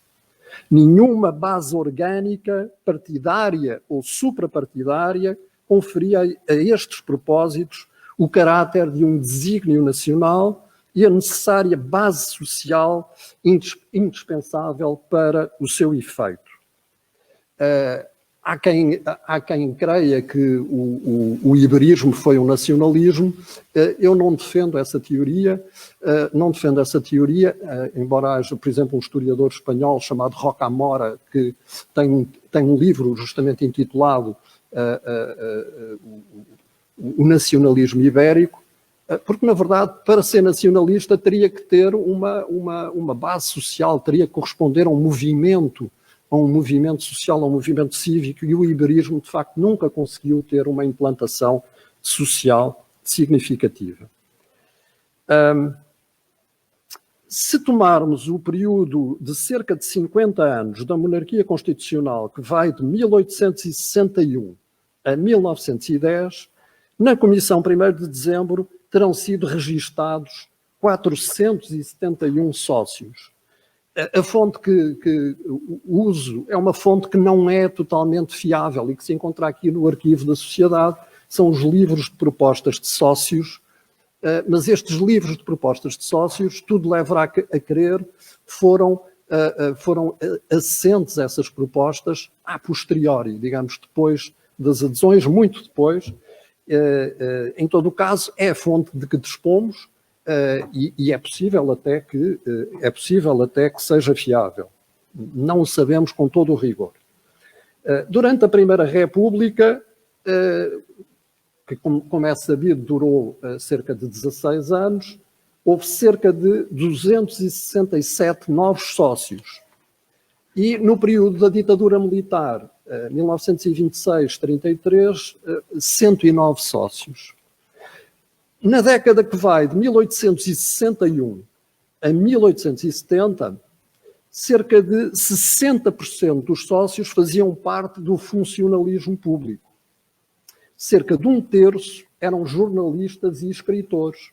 Nenhuma base orgânica, partidária ou suprapartidária, conferia a estes propósitos o caráter de um desígnio nacional e a necessária base social indispensável para o seu efeito. Há quem creia que o iberismo foi um nacionalismo. Eu não defendo essa teoria, embora haja, por exemplo, um historiador espanhol chamado Rocamora, que tem um livro justamente intitulado O Nacionalismo Ibérico. Porque, na verdade, para ser nacionalista teria que ter uma base social, teria que corresponder a um movimento social, a um movimento cívico, e o iberismo, de facto, nunca conseguiu ter uma implantação social significativa. Se tomarmos o período de cerca de 50 anos da monarquia constitucional, que vai de 1861 a 1910, na Comissão 1º de Dezembro terão sido registados 471 sócios. A fonte que uso é uma fonte que não é totalmente fiável e que se encontra aqui no arquivo da Sociedade, são os livros de propostas de sócios, mas estes livros de propostas de sócios, tudo leva a crer, foram assentes essas propostas a posteriori, digamos, depois das adesões, muito depois. Em todo o caso, é a fonte de que dispomos, e é possível até que seja fiável. Não o sabemos com todo o rigor. Durante a Primeira República, que, como é sabido, durou cerca de 16 anos, houve cerca de 267 novos sócios. E no período da ditadura militar, 1926-33, 109 sócios. Na década que vai de 1861 a 1870, cerca de 60% dos sócios faziam parte do funcionalismo público. Cerca de 1/3 eram jornalistas e escritores,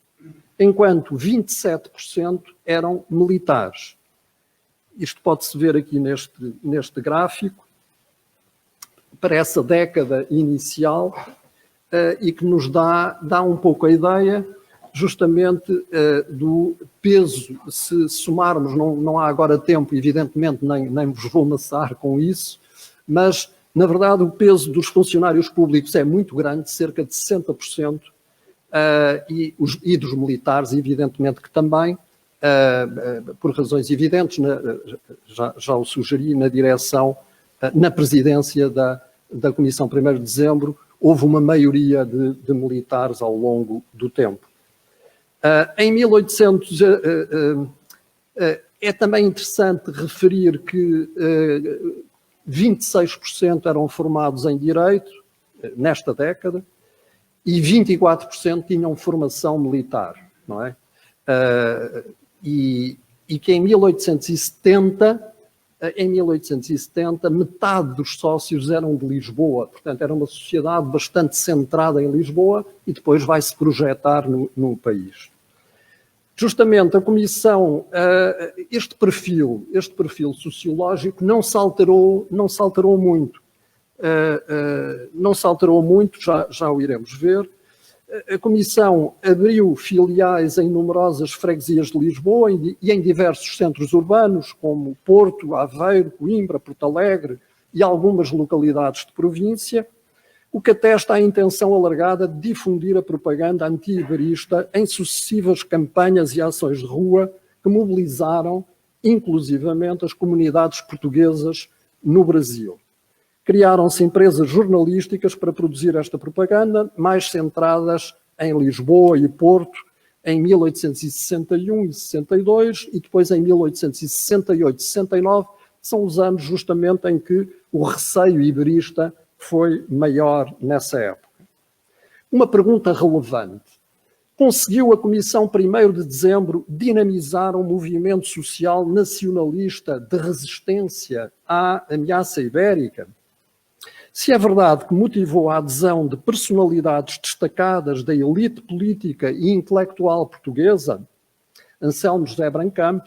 enquanto 27% eram militares. Isto pode-se ver aqui neste gráfico, para essa década inicial, e que nos dá um pouco a ideia justamente do peso. Se somarmos, não há agora tempo, evidentemente, nem vos vou amassar com isso, mas, na verdade, o peso dos funcionários públicos é muito grande, cerca de 60%, e dos militares, evidentemente que também, por razões evidentes, já o sugeri, na direção, na presidência da Comissão 1º de Dezembro, houve uma maioria de militares ao longo do tempo. Em 1800, é também interessante referir que 26% eram formados em Direito, nesta década, e 24% tinham formação militar, não é? E que em 1870, metade dos sócios eram de Lisboa, portanto era uma sociedade bastante centrada em Lisboa e depois vai-se projetar no país. Justamente a Comissão, este perfil sociológico não se alterou muito. Já o iremos ver. A Comissão abriu filiais em numerosas freguesias de Lisboa e em diversos centros urbanos, como Porto, Aveiro, Coimbra, Porto Alegre e algumas localidades de província, o que atesta a intenção alargada de difundir a propaganda anti-iberista em sucessivas campanhas e ações de rua que mobilizaram, inclusivamente, as comunidades portuguesas no Brasil. Criaram-se empresas jornalísticas para produzir esta propaganda, mais centradas em Lisboa e Porto, em 1861 e 62, e depois em 1868 e 69, são os anos justamente em que o receio iberista foi maior nessa época. Uma pergunta relevante. Conseguiu a Comissão 1º de Dezembro dinamizar um movimento social nacionalista de resistência à ameaça ibérica? Se é verdade que motivou a adesão de personalidades destacadas da elite política e intelectual portuguesa, Anselmo José Brancamp,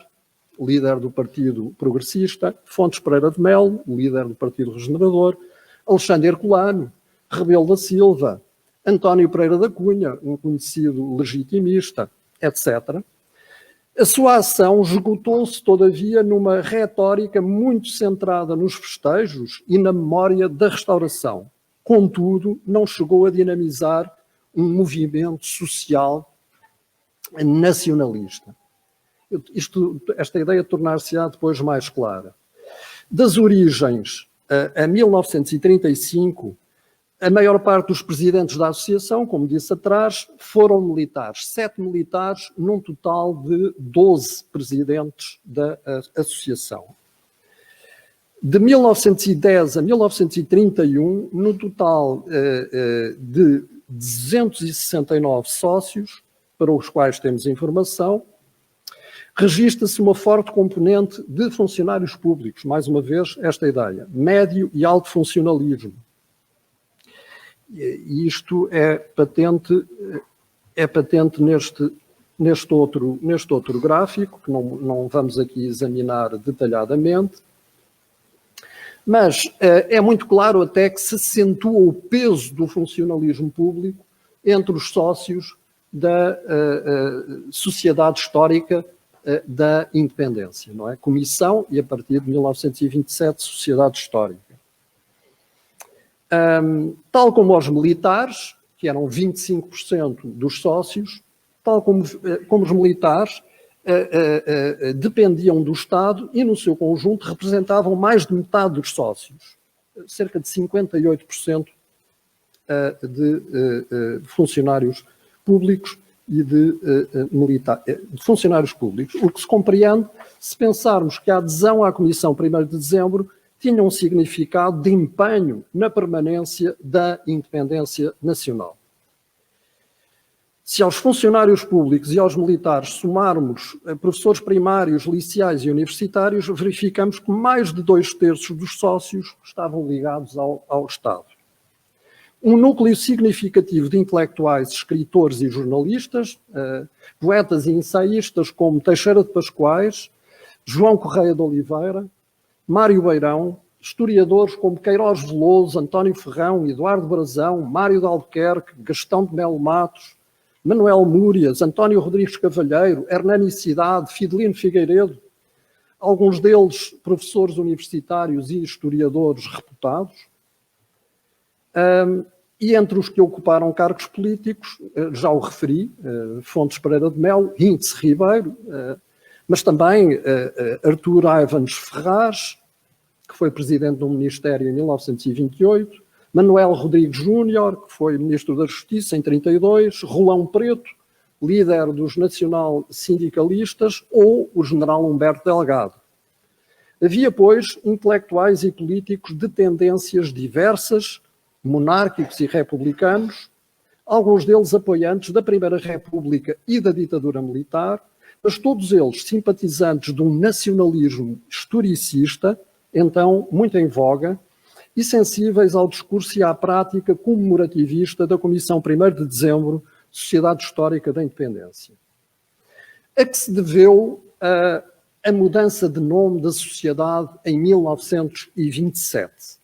líder do Partido Progressista, Fontes Pereira de Melo, líder do Partido Regenerador, Alexandre Herculano, Rebelo da Silva, António Pereira da Cunha, um conhecido legitimista, etc., a sua ação esgotou-se, todavia, numa retórica muito centrada nos festejos e na memória da restauração. Contudo, não chegou a dinamizar um movimento social nacionalista. Esta ideia tornar-se-á depois mais clara. Das origens a 1935, A maior parte dos presidentes da associação, como disse atrás, foram militares. 7 militares, num total de 12 presidentes da associação. De 1910 a 1931, no total de 269 sócios, para os quais temos informação, registra-se uma forte componente de funcionários públicos, mais uma vez esta ideia, médio e alto funcionalismo. E isto é patente neste outro gráfico, que não vamos aqui examinar detalhadamente, mas é muito claro até que se acentua o peso do funcionalismo público entre os sócios da Sociedade Histórica da Independência, não é? Comissão e, a partir de 1927, Sociedade Histórica. Tal como os militares, que eram 25% dos sócios, tal como os militares dependiam do Estado e, no seu conjunto, representavam mais de metade dos sócios, cerca de 58% de funcionários públicos e de funcionários públicos, o que se compreende se pensarmos que a adesão à Comissão 1º de Dezembro tinha um significado de empenho na permanência da independência nacional. Se aos funcionários públicos e aos militares somarmos professores primários, liceais e universitários, verificamos que mais de 2/3 dos sócios estavam ligados ao Estado. Um núcleo significativo de intelectuais, escritores e jornalistas, poetas e ensaístas como Teixeira de Pascoais, João Correia de Oliveira, Mário Beirão, historiadores como Queiroz Veloso, António Ferrão, Eduardo Brazão, Mário de Albuquerque, Gastão de Melo Matos, Manuel Múrias, António Rodrigues Cavalheiro, Hernani Cidade, Fidelino Figueiredo, alguns deles professores universitários e historiadores reputados, e entre os que ocuparam cargos políticos, já o referi, Fontes Pereira de Melo, Índice Ribeiro, mas também Artur Ivans Ferraz, que foi presidente do Ministério em 1928, Manuel Rodrigues Júnior, que foi Ministro da Justiça em 1932, Rolão Preto, líder dos nacional-sindicalistas, ou o general Humberto Delgado. Havia, pois, intelectuais e políticos de tendências diversas, monárquicos e republicanos, alguns deles apoiantes da Primeira República e da ditadura militar, mas todos eles simpatizantes de um nacionalismo historicista, então muito em voga, e sensíveis ao discurso e à prática comemorativista da Comissão 1º de Dezembro, Sociedade Histórica da Independência. A que se deveu a mudança de nome da sociedade em 1927.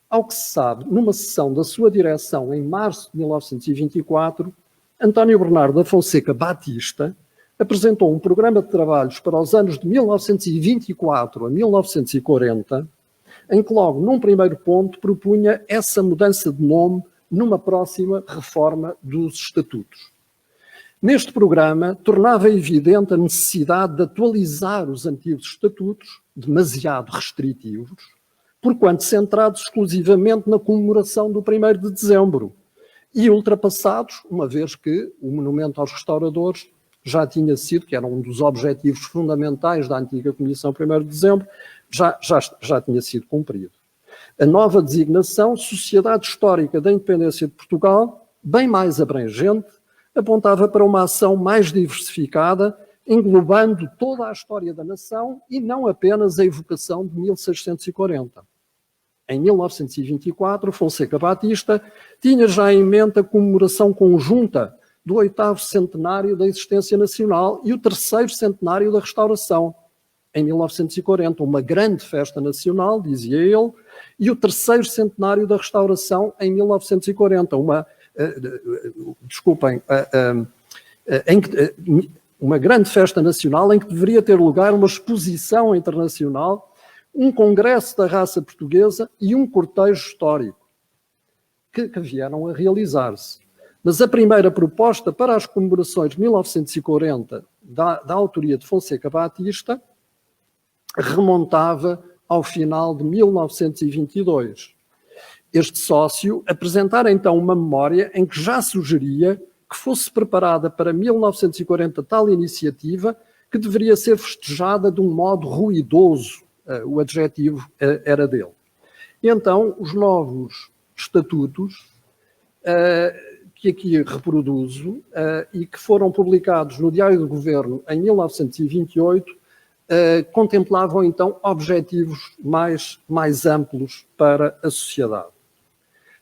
Ao que se sabe, numa sessão da sua direção em março de 1924, António Bernardo da Fonseca Batista apresentou um programa de trabalhos para os anos de 1924 a 1940, em que logo num primeiro ponto propunha essa mudança de nome numa próxima reforma dos estatutos. Neste programa, tornava evidente a necessidade de atualizar os antigos estatutos, demasiado restritivos, porquanto centrados exclusivamente na comemoração do 1º de dezembro e ultrapassados, uma vez que o monumento aos restauradores já tinha sido, que era um dos objetivos fundamentais da antiga Comissão 1º de dezembro, já tinha sido cumprido. A nova designação, Sociedade Histórica da Independência de Portugal, bem mais abrangente, apontava para uma ação mais diversificada, englobando toda a história da nação e não apenas a evocação de 1640. Em 1924, Fonseca Batista tinha já em mente a comemoração conjunta do 8º centenário da existência nacional e o 3º centenário da restauração. Em 1940, uma grande festa nacional, dizia ele, e o 3º centenário da restauração em 1940, uma grande festa nacional em que deveria ter lugar uma exposição internacional, um congresso da raça portuguesa e um cortejo histórico, que vieram a realizar-se. Mas a primeira proposta para as comemorações de 1940, da autoria de Fonseca Batista, remontava ao final de 1922. este sócio, apresentar então uma memória em que já sugeria que fosse preparada para 1940 tal iniciativa que deveria ser festejada de um modo ruidoso, o adjetivo era dele. E então, os novos estatutos, que aqui reproduzo, e que foram publicados no Diário do Governo em 1928, contemplavam então objetivos mais amplos para a sociedade.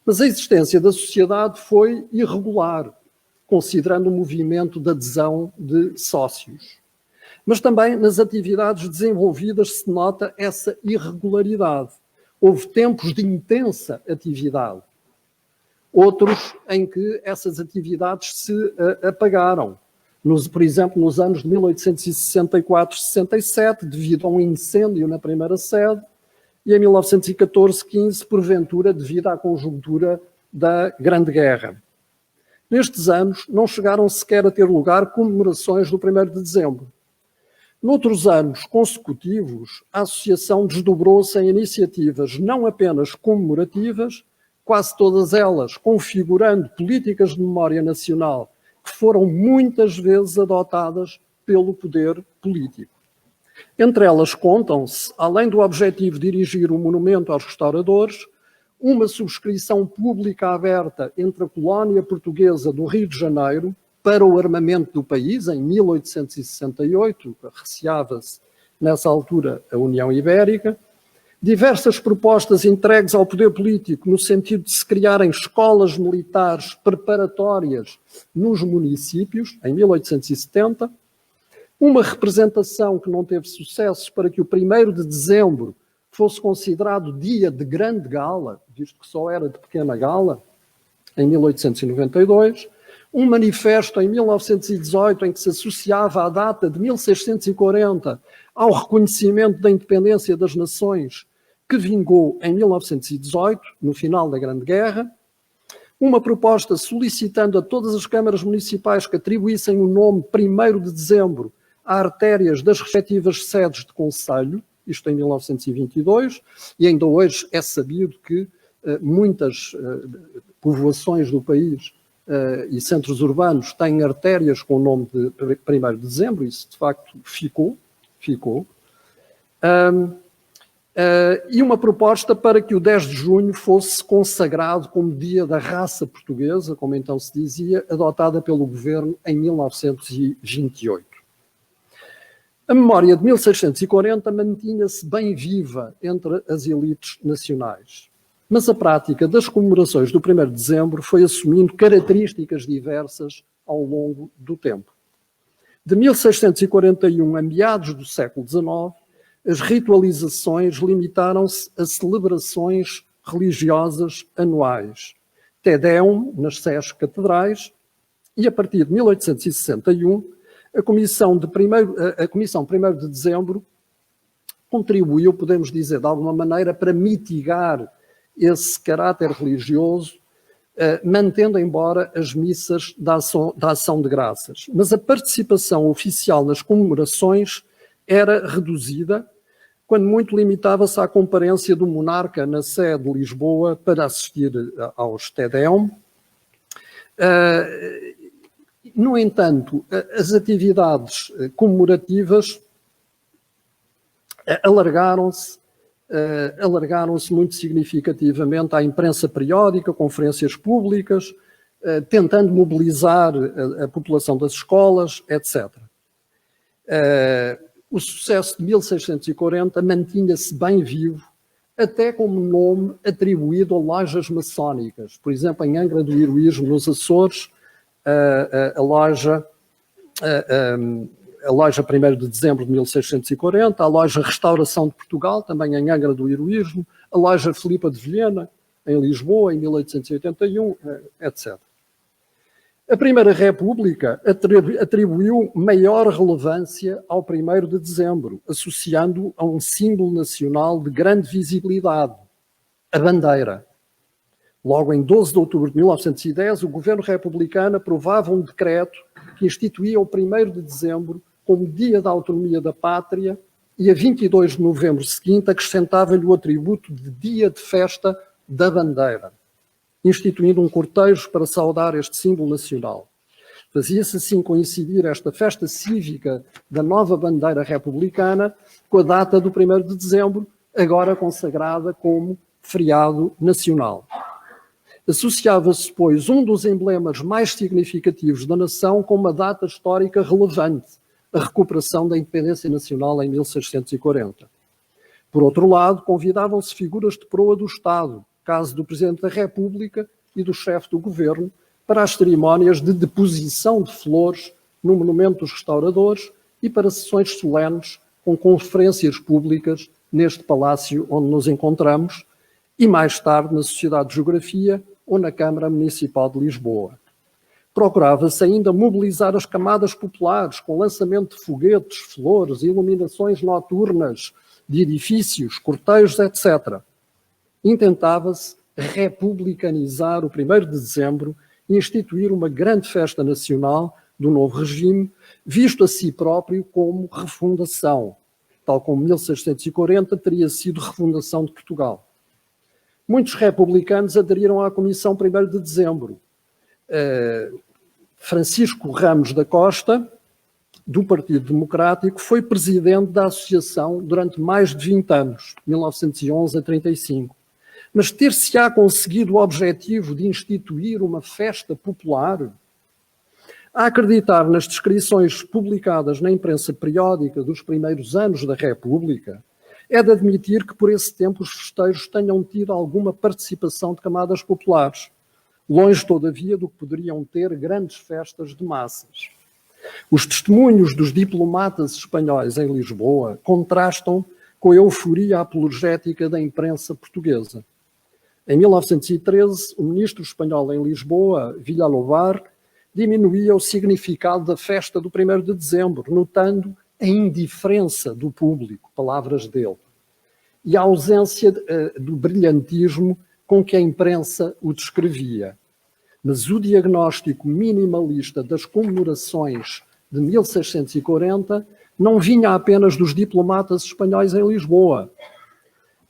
Mas a existência da sociedade foi irregular, considerando o movimento de adesão de sócios. Mas também nas atividades desenvolvidas se nota essa irregularidade. Houve tempos de intensa atividade, outros em que essas atividades se apagaram. Por exemplo, nos anos de 1864-67, devido a um incêndio na primeira sede, e em 1914-15, porventura, devido à conjuntura da Grande Guerra. Nestes anos, não chegaram sequer a ter lugar comemorações do 1º de dezembro. Noutros anos consecutivos, a associação desdobrou-se em iniciativas não apenas comemorativas, quase todas elas configurando políticas de memória nacional que foram muitas vezes adotadas pelo poder político. Entre elas contam-se, além do objetivo de erigir um monumento aos restauradores, uma subscrição pública aberta entre a colónia portuguesa do Rio de Janeiro para o armamento do país, em 1868, receava-se nessa altura a União Ibérica, diversas propostas entregues ao poder político no sentido de se criarem escolas militares preparatórias nos municípios, em 1870, uma representação que não teve sucesso para que o 1º de dezembro fosse considerado dia de grande gala, visto que só era de pequena gala, em 1892, um manifesto em 1918 em que se associava a data de 1640 ao reconhecimento da independência das nações, que vingou em 1918, no final da Grande Guerra, uma proposta solicitando a todas as câmaras municipais que atribuíssem o nome 1º de dezembro a artérias das respectivas sedes de concelho, isto em 1922, e ainda hoje é sabido que muitas povoações do país e centros urbanos têm artérias com o nome de 1º de dezembro, isso de facto ficou. E uma proposta para que o 10 de junho fosse consagrado como Dia da Raça Portuguesa, como então se dizia, adotada pelo governo em 1928. A memória de 1640 mantinha-se bem viva entre as elites nacionais, mas a prática das comemorações do 1º de dezembro foi assumindo características diversas ao longo do tempo. De 1641 a meados do século XIX, as ritualizações limitaram-se a celebrações religiosas anuais, Te Deum nas sés catedrais, e a partir de 1861, a Comissão 1º de dezembro contribuiu, podemos dizer de alguma maneira, para mitigar esse caráter religioso, mantendo embora as missas da ação de graças. Mas a participação oficial nas comemorações era reduzida, quando muito limitava-se à comparência do monarca na sede de Lisboa para assistir aos Te Deum. No entanto, as atividades comemorativas alargaram-se muito significativamente à imprensa periódica, conferências públicas, tentando mobilizar a população das escolas, etc. O sucesso de 1640 mantinha-se bem vivo, até como nome atribuído a lojas maçónicas. Por exemplo, em Angra do Heroísmo, nos Açores, a loja 1º de dezembro de 1640, a loja Restauração de Portugal, também em Angra do Heroísmo, a loja Filipa de Vilhena, em Lisboa, em 1881, etc. A Primeira República atribuiu maior relevância ao 1º de dezembro, associando-o a um símbolo nacional de grande visibilidade, a bandeira. Logo em 12 de outubro de 1910, o governo republicano aprovava um decreto que instituía o 1º de dezembro como Dia da Autonomia da Pátria e a 22 de novembro seguinte acrescentava-lhe o atributo de dia de festa da bandeira, instituindo um cortejo para saudar este símbolo nacional. Fazia-se assim coincidir esta festa cívica da nova bandeira republicana com a data do 1º de dezembro, agora consagrada como feriado nacional. Associava-se, pois, um dos emblemas mais significativos da nação com uma data histórica relevante, a recuperação da independência nacional em 1640. Por outro lado, convidavam-se figuras de proa do Estado, caso do Presidente da República e do chefe do Governo, para as cerimónias de deposição de flores no Monumento dos Restauradores e para sessões solenes com conferências públicas neste palácio onde nos encontramos e mais tarde na Sociedade de Geografia ou na Câmara Municipal de Lisboa. Procurava-se ainda mobilizar as camadas populares com lançamento de foguetes, flores, iluminações noturnas de edifícios, cortejos, etc. Intentava-se republicanizar o 1º de dezembro e instituir uma grande festa nacional do novo regime, visto a si próprio como refundação, tal como 1640 teria sido refundação de Portugal. Muitos republicanos aderiram à Comissão 1º de dezembro. Francisco Ramos da Costa, do Partido Democrático, foi presidente da associação durante mais de 20 anos, 1911 a 35. Mas ter-se-á conseguido o objetivo de instituir uma festa popular? A acreditar nas descrições publicadas na imprensa periódica dos primeiros anos da República, é de admitir que por esse tempo os festejos tenham tido alguma participação de camadas populares, longe todavia do que poderiam ter grandes festas de massas. Os testemunhos dos diplomatas espanhóis em Lisboa contrastam com a euforia apologética da imprensa portuguesa. Em 1913, o ministro espanhol em Lisboa, Villalobos, diminuía o significado da festa do 1º de dezembro, notando a indiferença do público, palavras dele, e a ausência do brilhantismo com que a imprensa o descrevia. Mas o diagnóstico minimalista das comemorações de 1640 não vinha apenas dos diplomatas espanhóis em Lisboa.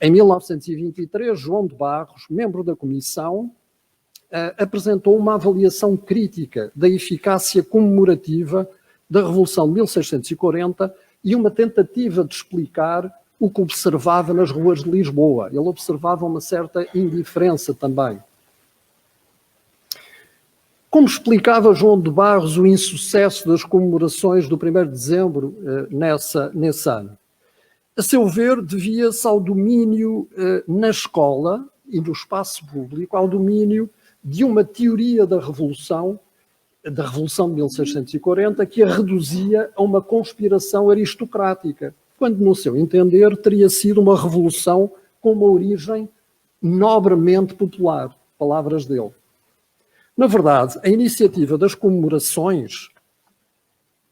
Em 1923, João de Barros, membro da Comissão, apresentou uma avaliação crítica da eficácia comemorativa da Revolução de 1640 e uma tentativa de explicar o que observava nas ruas de Lisboa. Ele observava uma certa indiferença também. Como explicava João de Barros o insucesso das comemorações do 1º de dezembro nesse ano? A seu ver, devia-se ao domínio na escola e no espaço público, ao domínio de uma teoria da Revolução de 1640, que a reduzia a uma conspiração aristocrática, quando, no seu entender, teria sido uma revolução com uma origem nobremente popular, palavras dele. Na verdade, a iniciativa das comemorações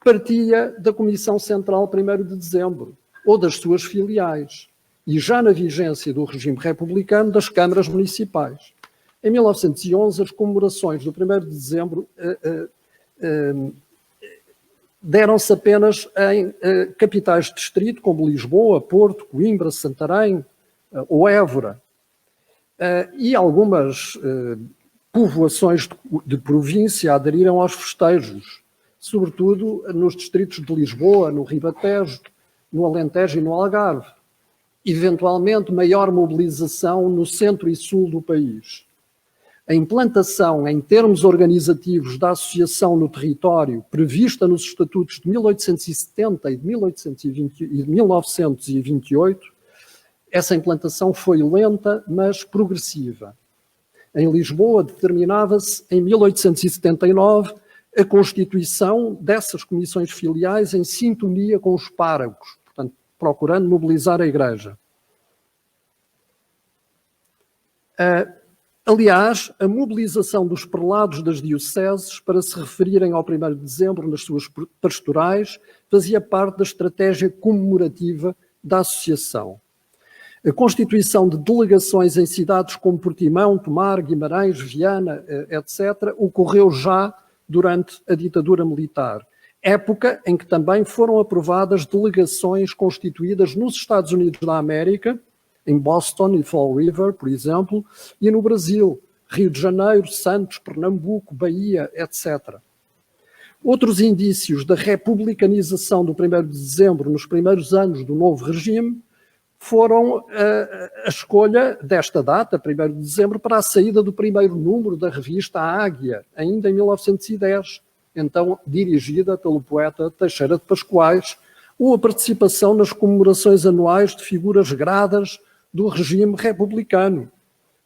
partia da Comissão Central 1º de dezembro, ou das suas filiais, e já na vigência do regime republicano das câmaras municipais. Em 1911, as comemorações do 1º de dezembro deram-se apenas em capitais de distrito, como Lisboa, Porto, Coimbra, Santarém ou Évora, e algumas povoações de província aderiram aos festejos, sobretudo nos distritos de Lisboa, no Ribatejo, no Alentejo e no Algarve. Eventualmente, maior mobilização no centro e sul do país. A implantação, em termos organizativos, da associação no território, prevista nos estatutos de 1870 e de 1928, essa implantação foi lenta, mas progressiva. Em Lisboa, determinava-se, em 1879, a constituição dessas comissões filiais em sintonia com os párocos, portanto, procurando mobilizar a Igreja. Aliás, a mobilização dos prelados das dioceses para se referirem ao 1º de dezembro nas suas pastorais fazia parte da estratégia comemorativa da associação. A constituição de delegações em cidades como Portimão, Tomar, Guimarães, Viana, etc., ocorreu já durante a ditadura militar, época em que também foram aprovadas delegações constituídas nos Estados Unidos da América, em Boston e Fall River, por exemplo, e no Brasil, Rio de Janeiro, Santos, Pernambuco, Bahia, etc. Outros indícios da republicanização do 1º de dezembro nos primeiros anos do novo regime foram a escolha desta data, 1º de dezembro, para a saída do primeiro número da revista Águia, ainda em 1910, então dirigida pelo poeta Teixeira de Pascoais, ou a participação nas comemorações anuais de figuras gradas do regime republicano.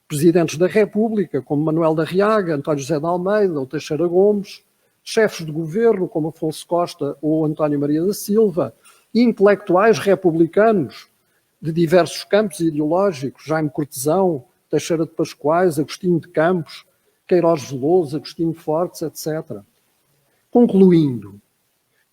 Presidentes da República, como Manuel da Riaga, António José de Almeida ou Teixeira Gomes, chefes de governo, como Afonso Costa ou António Maria da Silva, e intelectuais republicanos de diversos campos ideológicos, Jaime Cortesão, Teixeira de Pascoais, Agostinho de Campos, Queiroz Veloso, Agostinho Fortes, etc. Concluindo,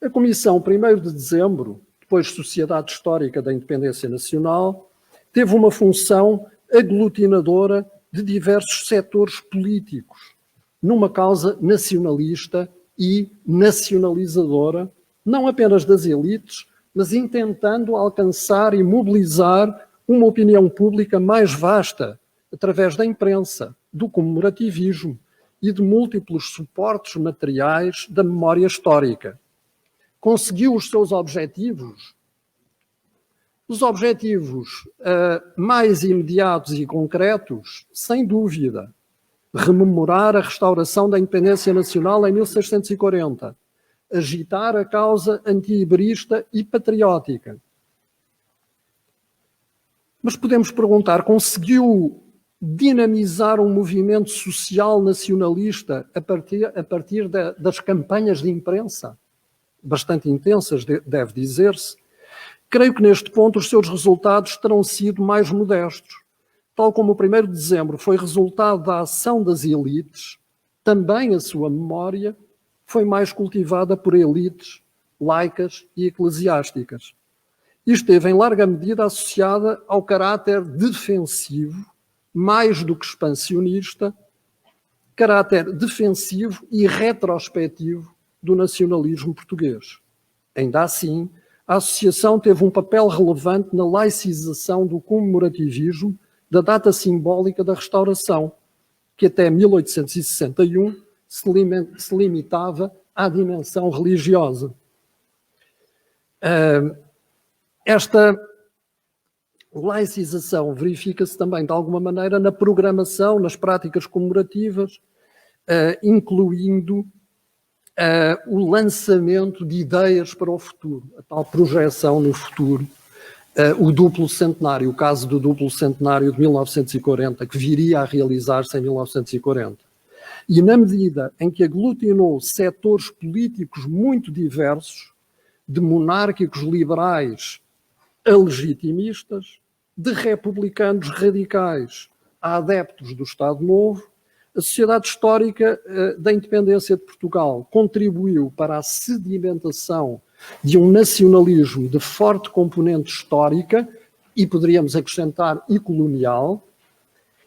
a Comissão 1º de dezembro, depois Sociedade Histórica da Independência Nacional, teve uma função aglutinadora de diversos setores políticos, numa causa nacionalista e nacionalizadora, não apenas das elites, mas intentando alcançar e mobilizar uma opinião pública mais vasta, através da imprensa, do comemorativismo e de múltiplos suportes materiais da memória histórica. Conseguiu os seus objetivos? Os objetivos mais imediatos e concretos, sem dúvida, rememorar a restauração da independência nacional em 1640, agitar a causa anti-iberista e patriótica. Mas podemos perguntar, conseguiu dinamizar um movimento social nacionalista a partir das campanhas de imprensa? Bastante intensas, deve dizer-se. Creio que neste ponto os seus resultados terão sido mais modestos. Tal como o 1º de dezembro foi resultado da ação das elites, também a sua memória foi mais cultivada por elites laicas e eclesiásticas. E esteve em larga medida associada ao caráter defensivo, mais do que expansionista, caráter defensivo e retrospectivo do nacionalismo português. Ainda assim, a associação teve um papel relevante na laicização do comemorativismo da data simbólica da Restauração, que até 1861 se limitava à dimensão religiosa. Esta laicização verifica-se também, de alguma maneira, na programação, nas práticas comemorativas, incluindo o lançamento de ideias para o futuro, a tal projeção no futuro, o duplo centenário, o caso do duplo centenário de 1940, que viria a realizar-se em 1940. E na medida em que aglutinou setores políticos muito diversos, de monárquicos liberais a legitimistas, de republicanos radicais a adeptos do Estado Novo, a Sociedade Histórica da Independência de Portugal contribuiu para a sedimentação de um nacionalismo de forte componente histórica e, poderíamos acrescentar, e colonial,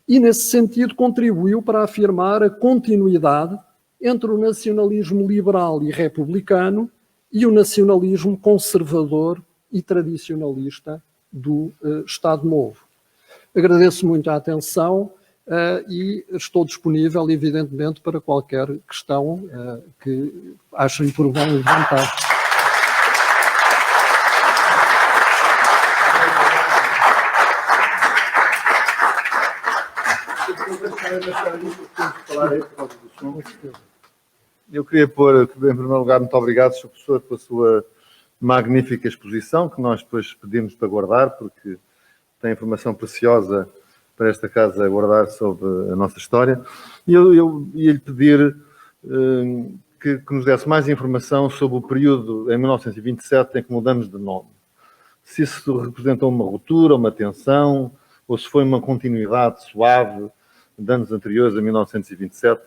e, nesse sentido, contribuiu para afirmar a continuidade entre o nacionalismo liberal e republicano e o nacionalismo conservador e tradicionalista do Estado Novo. Agradeço muito a atenção e estou disponível, evidentemente, para qualquer questão que achem por bem levantar. Eu queria pôr, em primeiro lugar, muito obrigado, Sr. Professor, pela sua magnífica exposição, que nós depois pedimos para guardar, porque tem informação preciosa para esta casa guardar sobre a nossa história. E eu ia-lhe pedir que nos desse mais informação sobre o período, em 1927, em que mudamos de nome. Se isso representou uma ruptura, uma tensão, ou se foi uma continuidade suave de anos anteriores a 1927.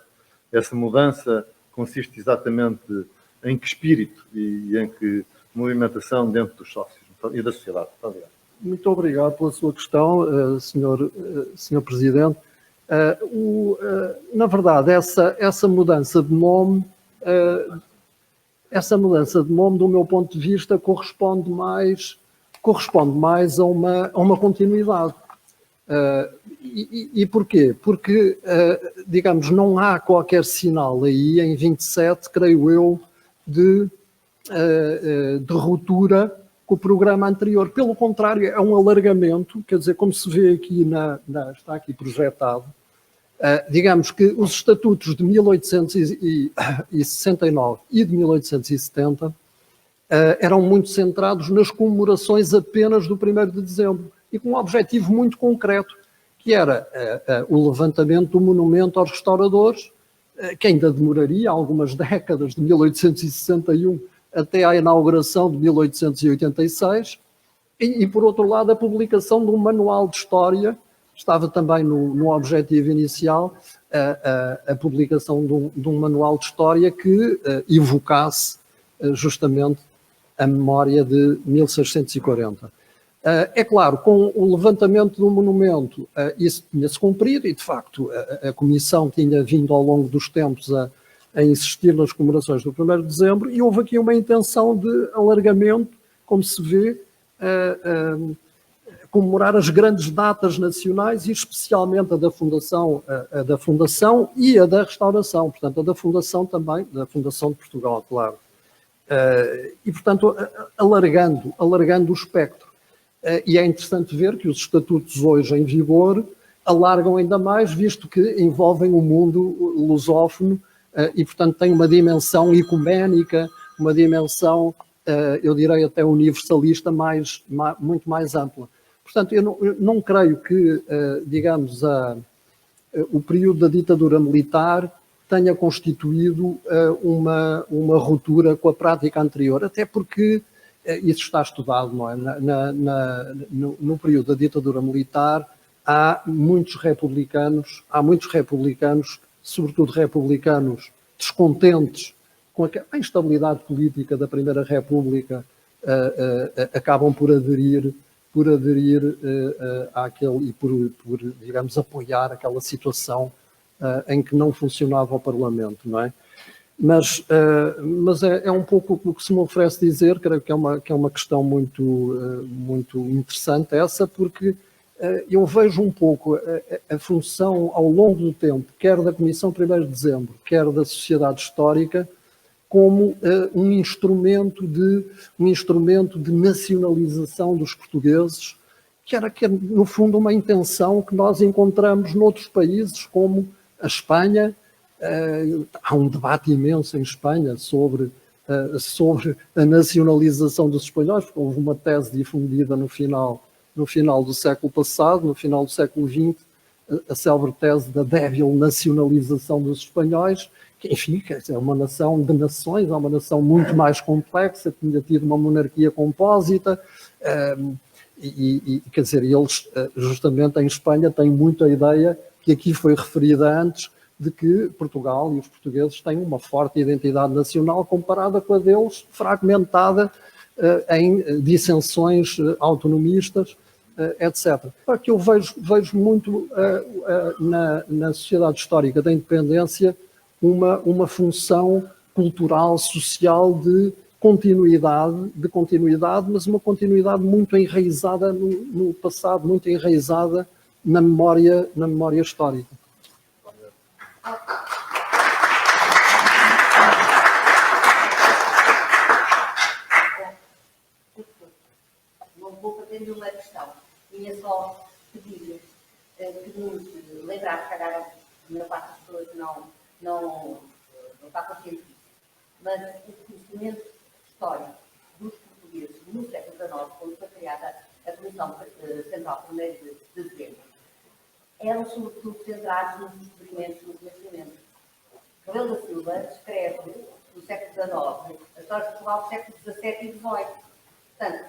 Essa mudança consiste exatamente em que espírito e em que movimentação dentro dos sócios e da sociedade. Muito obrigado. Muito obrigado pela sua questão, Sr. Presidente. Na verdade, essa mudança de nome, do meu ponto de vista, corresponde mais a uma continuidade. E porquê? Porque, digamos, não há qualquer sinal aí, em 27, creio eu, de ruptura com o programa anterior. Pelo contrário, é um alargamento, quer dizer, como se vê aqui, está aqui projetado, digamos que os estatutos de 1869 e de 1870 eram muito centrados nas comemorações apenas do 1º de dezembro e com um objetivo muito concreto, que era o levantamento do monumento aos restauradores, que ainda demoraria algumas décadas, de 1861 até à inauguração de 1886, e por outro lado a publicação de um manual de história, estava também no objetivo inicial, a publicação de um manual de história que evocasse justamente a memória de 1640. É claro, com o levantamento do monumento, isso tinha-se cumprido e, de facto, a Comissão tinha vindo ao longo dos tempos a insistir nas comemorações do 1º de dezembro e houve aqui uma intenção de alargamento, como se vê, comemorar as grandes datas nacionais e especialmente a da Fundação e a da Restauração, portanto, a da Fundação também, da Fundação de Portugal, claro. E, portanto, alargando o espectro. E é interessante ver que os estatutos hoje em vigor alargam ainda mais, visto que envolvem o mundo lusófono e, portanto, tem uma dimensão ecuménica, uma dimensão, eu direi até universalista, muito mais ampla. Portanto, eu não creio que, digamos, o período da ditadura militar tenha constituído uma ruptura com a prática anterior, até porque isso está estudado, não é? No período da ditadura militar há muitos republicanos, sobretudo republicanos descontentes com a instabilidade política da Primeira República, acabam por aderir àquele e por, digamos, apoiar aquela situação em que não funcionava o Parlamento, não é? Mas é um pouco o que se me oferece dizer, creio que é uma questão muito interessante essa, porque eu vejo um pouco a função ao longo do tempo, quer da Comissão 1º de Dezembro, quer da Sociedade Histórica, como um instrumento de nacionalização dos portugueses, que era, no fundo, uma intenção que nós encontramos noutros países, como a Espanha. Há um debate imenso em Espanha sobre a nacionalização dos espanhóis, porque houve uma tese difundida no final do século passado, no final do século XX, a célebre tese da débil nacionalização dos espanhóis, que, enfim, é uma nação de nações, é uma nação muito mais complexa, tinha tido uma monarquia compósita, quer dizer, eles, justamente em Espanha, têm muito a ideia, que aqui foi referida antes, de que Portugal e os portugueses têm uma forte identidade nacional comparada com a deles, fragmentada em dissensões autonomistas, etc. O que eu vejo muito na sociedade histórica da independência uma função cultural, social de continuidade, mas uma continuidade muito enraizada no passado, muito enraizada na memória histórica. Não vou fazer nenhuma questão. Tinha só pedir que nos lembrasse, se calhar, a maior parte das pessoas não está consciente disso, mas o conhecimento histórico dos portugueses no século XIX, quando foi criada a Comissão Central 1º de Dezembro, eram sobretudo centrados nos descobrimentos, no conhecimento. Cabelo da Silva escreve, no século XIX, a história de Portugal do século XVII e XVIII. Portanto,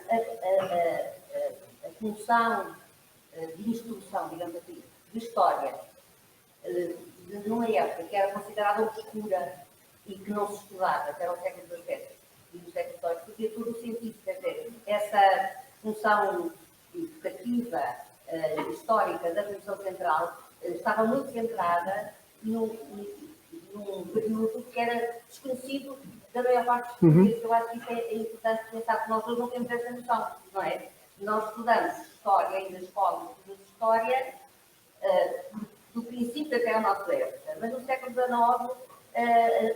a função de instrução, digamos assim, de história, numa época que era considerada obscura e que não se estudava, que era o século XVII e o século XVIII, fazia todo o sentido. Quer dizer, essa função educativa, histórica da Comissão Central estava muito centrada num período que era desconhecido da maior parte dos portugueses. Eu acho que isso é importante pensar, que nós hoje não temos essa noção, não é? Nós estudamos história aí na escola, história do princípio até a nossa época, mas no século XIX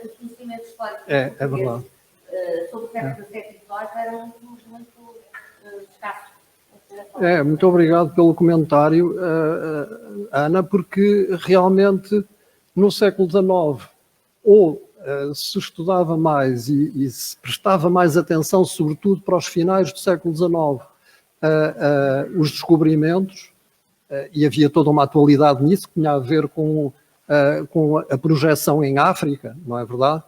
os conhecimentos históricos verdade. sobre o século XVII e XVIII eram muito escassos. Muito obrigado pelo comentário, Ana, porque realmente no século XIX se estudava mais e se prestava mais atenção, sobretudo para os finais do século XIX, os descobrimentos, e havia toda uma atualidade nisso que tinha a ver com a projeção em África, não é verdade?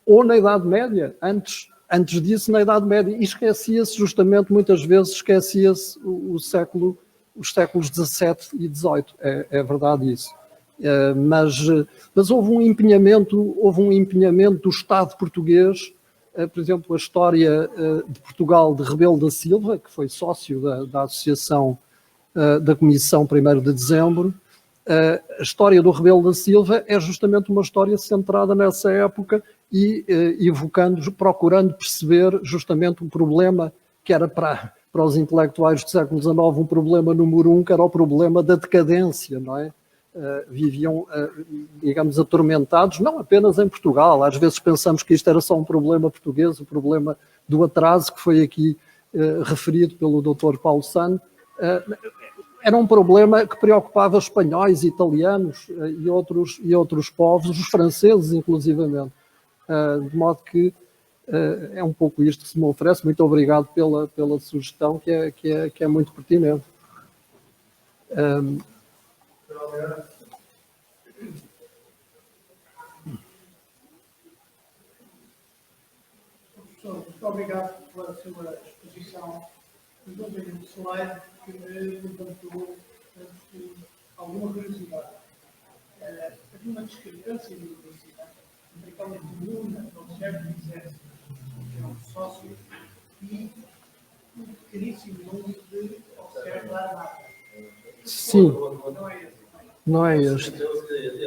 Ou na Idade Média, antes disso, na Idade Média, e esquecia-se justamente, muitas vezes, esquecia-se os séculos XVII e XVIII, é verdade isso. Mas houve um empenhamento do Estado português, por exemplo, a história de Portugal de Rebelo da Silva, que foi sócio da Associação da Comissão 1º de Dezembro. A história do Rebelo da Silva é justamente uma história centrada nessa época e procurando perceber justamente o problema que era para os intelectuais do século XIX um problema número 1, que era o problema da decadência, não é? Viviam, digamos, atormentados, não apenas em Portugal. Às vezes pensamos que isto era só um problema português, o problema do atraso que foi aqui referido pelo Dr. Paulo Sano. Era um problema que preocupava espanhóis, italianos e outros povos, os franceses inclusivamente. De modo que é um pouco isto que se me oferece. Muito obrigado pela sugestão, que é muito pertinente. Professor, muito obrigado pela sua exposição. Inclusive um slide que me levantou alguma curiosidade. Havia uma discrepância na universidade entre aquela coluna do século XVII, que é um sócio, e um pequeníssimo número de auxiliares da Armada. Sim. Não é esse. Não é este.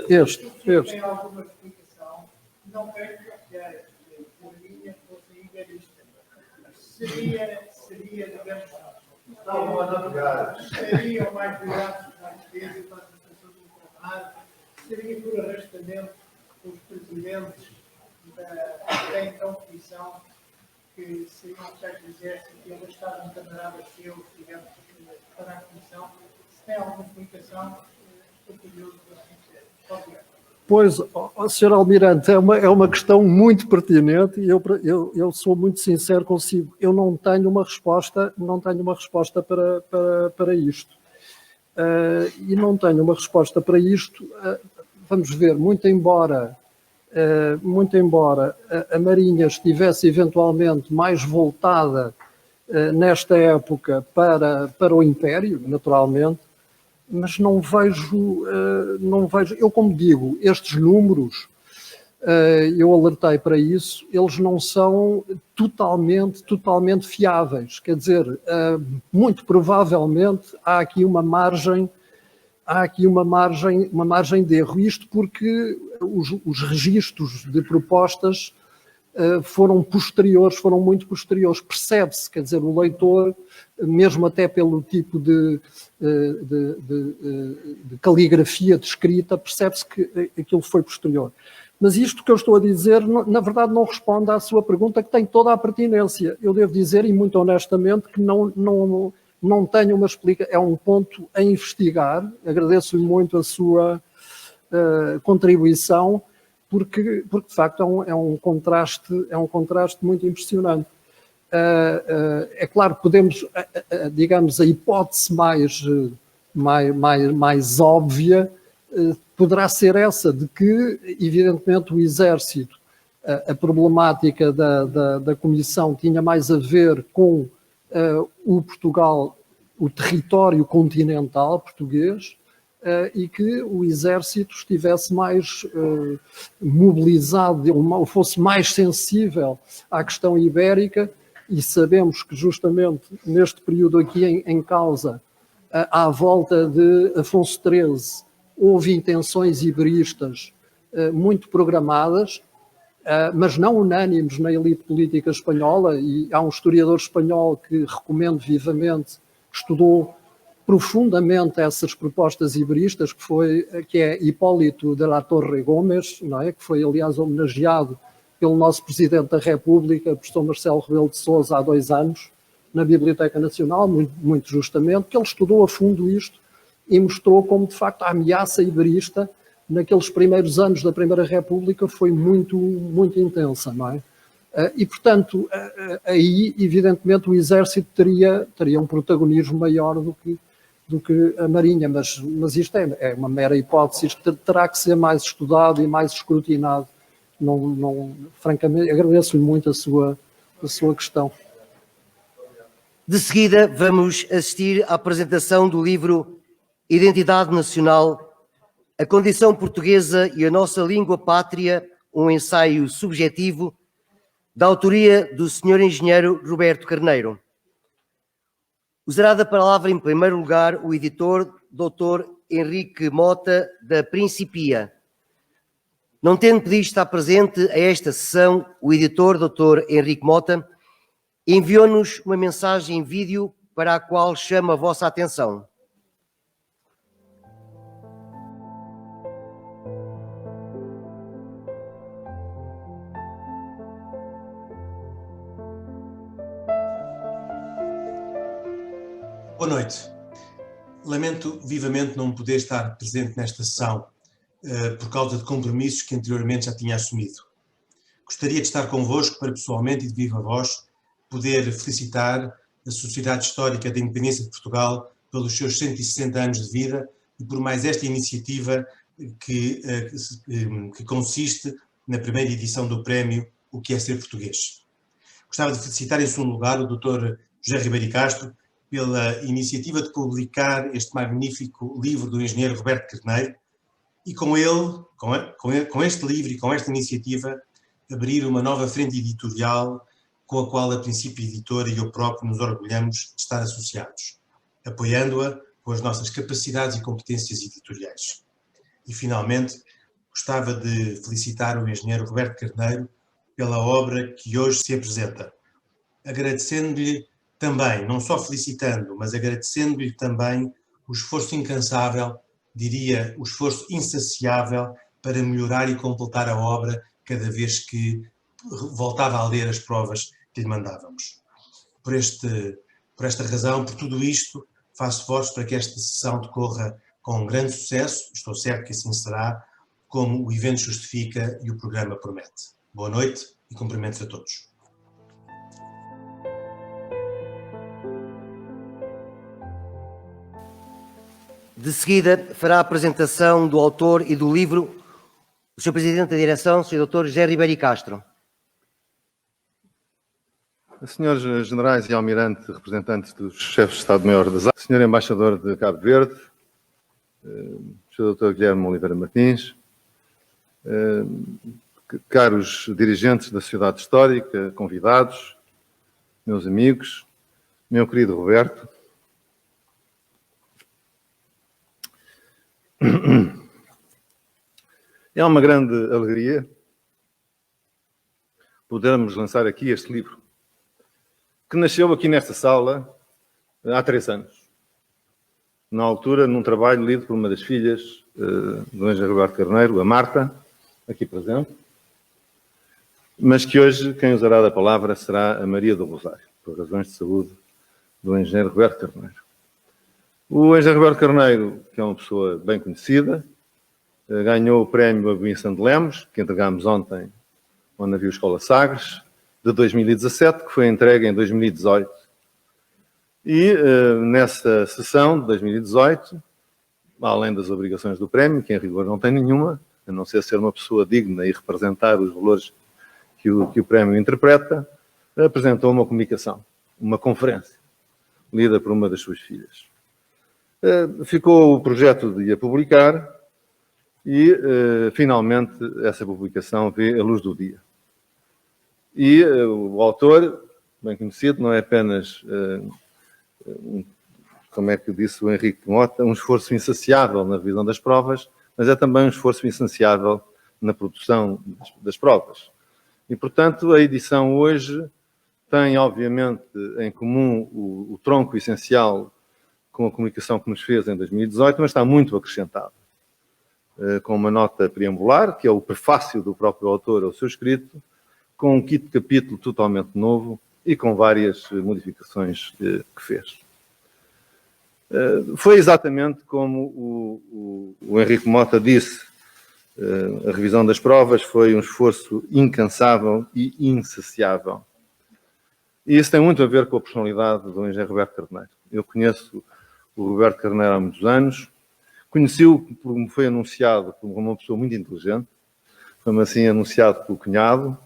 Este. Tem alguma explicação? Não quero que a minha fosse iberista. Seria, digamos, seriam mais virados para a defesa e para a administração do governo, seria por arrastamento os presidentes da então comissão, que seriam o século exército e eles estavam camaradas seus, digamos, para a comissão. Se tem alguma explicação, estou curioso para conhecer. Obrigado. Pois, Sr. Almirante, é uma questão muito pertinente e eu sou muito sincero consigo. Eu não tenho uma resposta para isto. E não tenho uma resposta para isto. Vamos ver, muito embora a Marinha estivesse eventualmente mais voltada nesta época para o Império, naturalmente, mas não vejo, eu como digo, estes números, eu alertei para isso, eles não são totalmente fiáveis, quer dizer, muito provavelmente há aqui uma margem de erro, isto porque os registros de propostas foram muito posteriores, percebe-se, quer dizer, o leitor, mesmo até pelo tipo de caligrafia de escrita, percebe-se que aquilo foi posterior. Mas isto que eu estou a dizer, na verdade, não responde à sua pergunta, que tem toda a pertinência. Eu devo dizer, e muito honestamente, que não tenho uma explicação, é um ponto a investigar. Agradeço-lhe muito a sua contribuição, porque de facto é um contraste muito impressionante. É claro que podemos, digamos, a hipótese mais óbvia poderá ser essa, de que, evidentemente, o Exército, a problemática da Comissão tinha mais a ver com o Portugal, o território continental português, e que o Exército estivesse mais mobilizado, ou fosse mais sensível à questão ibérica, e sabemos que justamente neste período aqui em causa, à volta de Afonso XIII, houve intenções iberistas muito programadas, mas não unânimes na elite política espanhola, e há um historiador espanhol que recomendo vivamente, que estudou profundamente essas propostas iberistas, que é Hipólito de la Torre Gomes, não é? Que foi, aliás, homenageado pelo nosso Presidente da República, professor Marcelo Rebelo de Sousa, há 2 anos, na Biblioteca Nacional, muito justamente, que ele estudou a fundo isto e mostrou como, de facto, a ameaça iberista, naqueles primeiros anos da Primeira República, foi muito, muito intensa, não é? E, portanto, aí, evidentemente, o Exército teria um protagonismo maior do que a Marinha, mas isto é uma mera hipótese, isto terá que ser mais estudado e mais escrutinado. Francamente, agradeço-lhe muito a sua questão. De seguida, vamos assistir à apresentação do livro Identidade Nacional, a condição portuguesa e a nossa língua pátria, um ensaio subjetivo, da autoria do Sr. Engenheiro Roberto Carneiro. Usará da palavra, em primeiro lugar, o editor, Dr. Henrique Mota, da Principia. Não tendo pedido estar presente a esta sessão, o editor, Dr. Henrique Mota, enviou-nos uma mensagem em vídeo para a qual chamo a vossa atenção. Boa noite. Lamento vivamente não poder estar presente nesta sessão por causa de compromissos que anteriormente já tinha assumido. Gostaria de estar convosco para pessoalmente e de viva voz poder felicitar a Sociedade Histórica da Independência de Portugal pelos seus 160 anos de vida e por mais esta iniciativa que consiste na primeira edição do prémio O que é Ser Português. Gostava de felicitar em segundo lugar o Dr. José Ribeiro Castro pela iniciativa de publicar este magnífico livro do engenheiro Roberto Carneiro e com este livro e com esta iniciativa abrir uma nova frente editorial com a qual a Princípio Editora e eu próprio nos orgulhamos de estar associados, apoiando-a com as nossas capacidades e competências editoriais. E, finalmente, gostava de felicitar o engenheiro Roberto Carneiro pela obra que hoje se apresenta, agradecendo-lhe também, não só felicitando, mas agradecendo-lhe também o esforço incansável, diria, o esforço insaciável para melhorar e completar a obra cada vez que voltava a ler as provas que lhe mandávamos. Por esta razão, por tudo isto, faço votos para que esta sessão decorra com um grande sucesso, estou certo que assim será, como o evento justifica e o programa promete. Boa noite e cumprimentos a todos. De seguida, fará a apresentação do autor e do livro o Sr. Presidente da Direção, Sr. Dr. José Ribeiro Castro. Senhores generais e almirantes, representantes dos chefes de Estado-Maior das Armas, Senhor Embaixador de Cabo Verde, Sr. Dr. Guilherme Oliveira Martins, caros dirigentes da Sociedade Histórica, convidados, meus amigos, meu querido Roberto, é uma grande alegria podermos lançar aqui este livro, que nasceu aqui nesta sala há 3 anos. Na altura, num trabalho lido por uma das filhas do engenheiro Roberto Carneiro, a Marta, aqui presente, mas que hoje quem usará da palavra será a Maria do Rosário, por razões de saúde do engenheiro Roberto Carneiro. O engenheiro Roberto Carneiro, que é uma pessoa bem conhecida, ganhou o prémio Abinson de Lemos, que entregámos ontem ao navio Escola Sagres, de 2017, que foi entregue em 2018. E nessa sessão de 2018, além das obrigações do prémio, que em rigor não tem nenhuma, a não ser uma pessoa digna e representar os valores que o prémio interpreta, apresentou uma comunicação, uma conferência, lida por uma das suas filhas. Ficou o projeto de a publicar e, finalmente, essa publicação vê a luz do dia. E o autor, bem conhecido, não é apenas, como é que disse o Henrique Mota, um esforço insaciável na revisão das provas, mas é também um esforço insaciável na produção das provas. E, portanto, a edição hoje tem, obviamente, em comum o tronco essencial com a comunicação que nos fez em 2018, mas está muito acrescentado, com uma nota preambular, que é o prefácio do próprio autor ao seu escrito, com um quinto capítulo totalmente novo e com várias modificações que fez. Foi exatamente como o Henrique Mota disse, a revisão das provas foi um esforço incansável e insaciável. E isso tem muito a ver com a personalidade do engenheiro Roberto Carneiro. Eu conheço o Roberto Carneiro há muitos anos, conheci-o como foi anunciado como uma pessoa muito inteligente, foi assim anunciado pelo cunhado,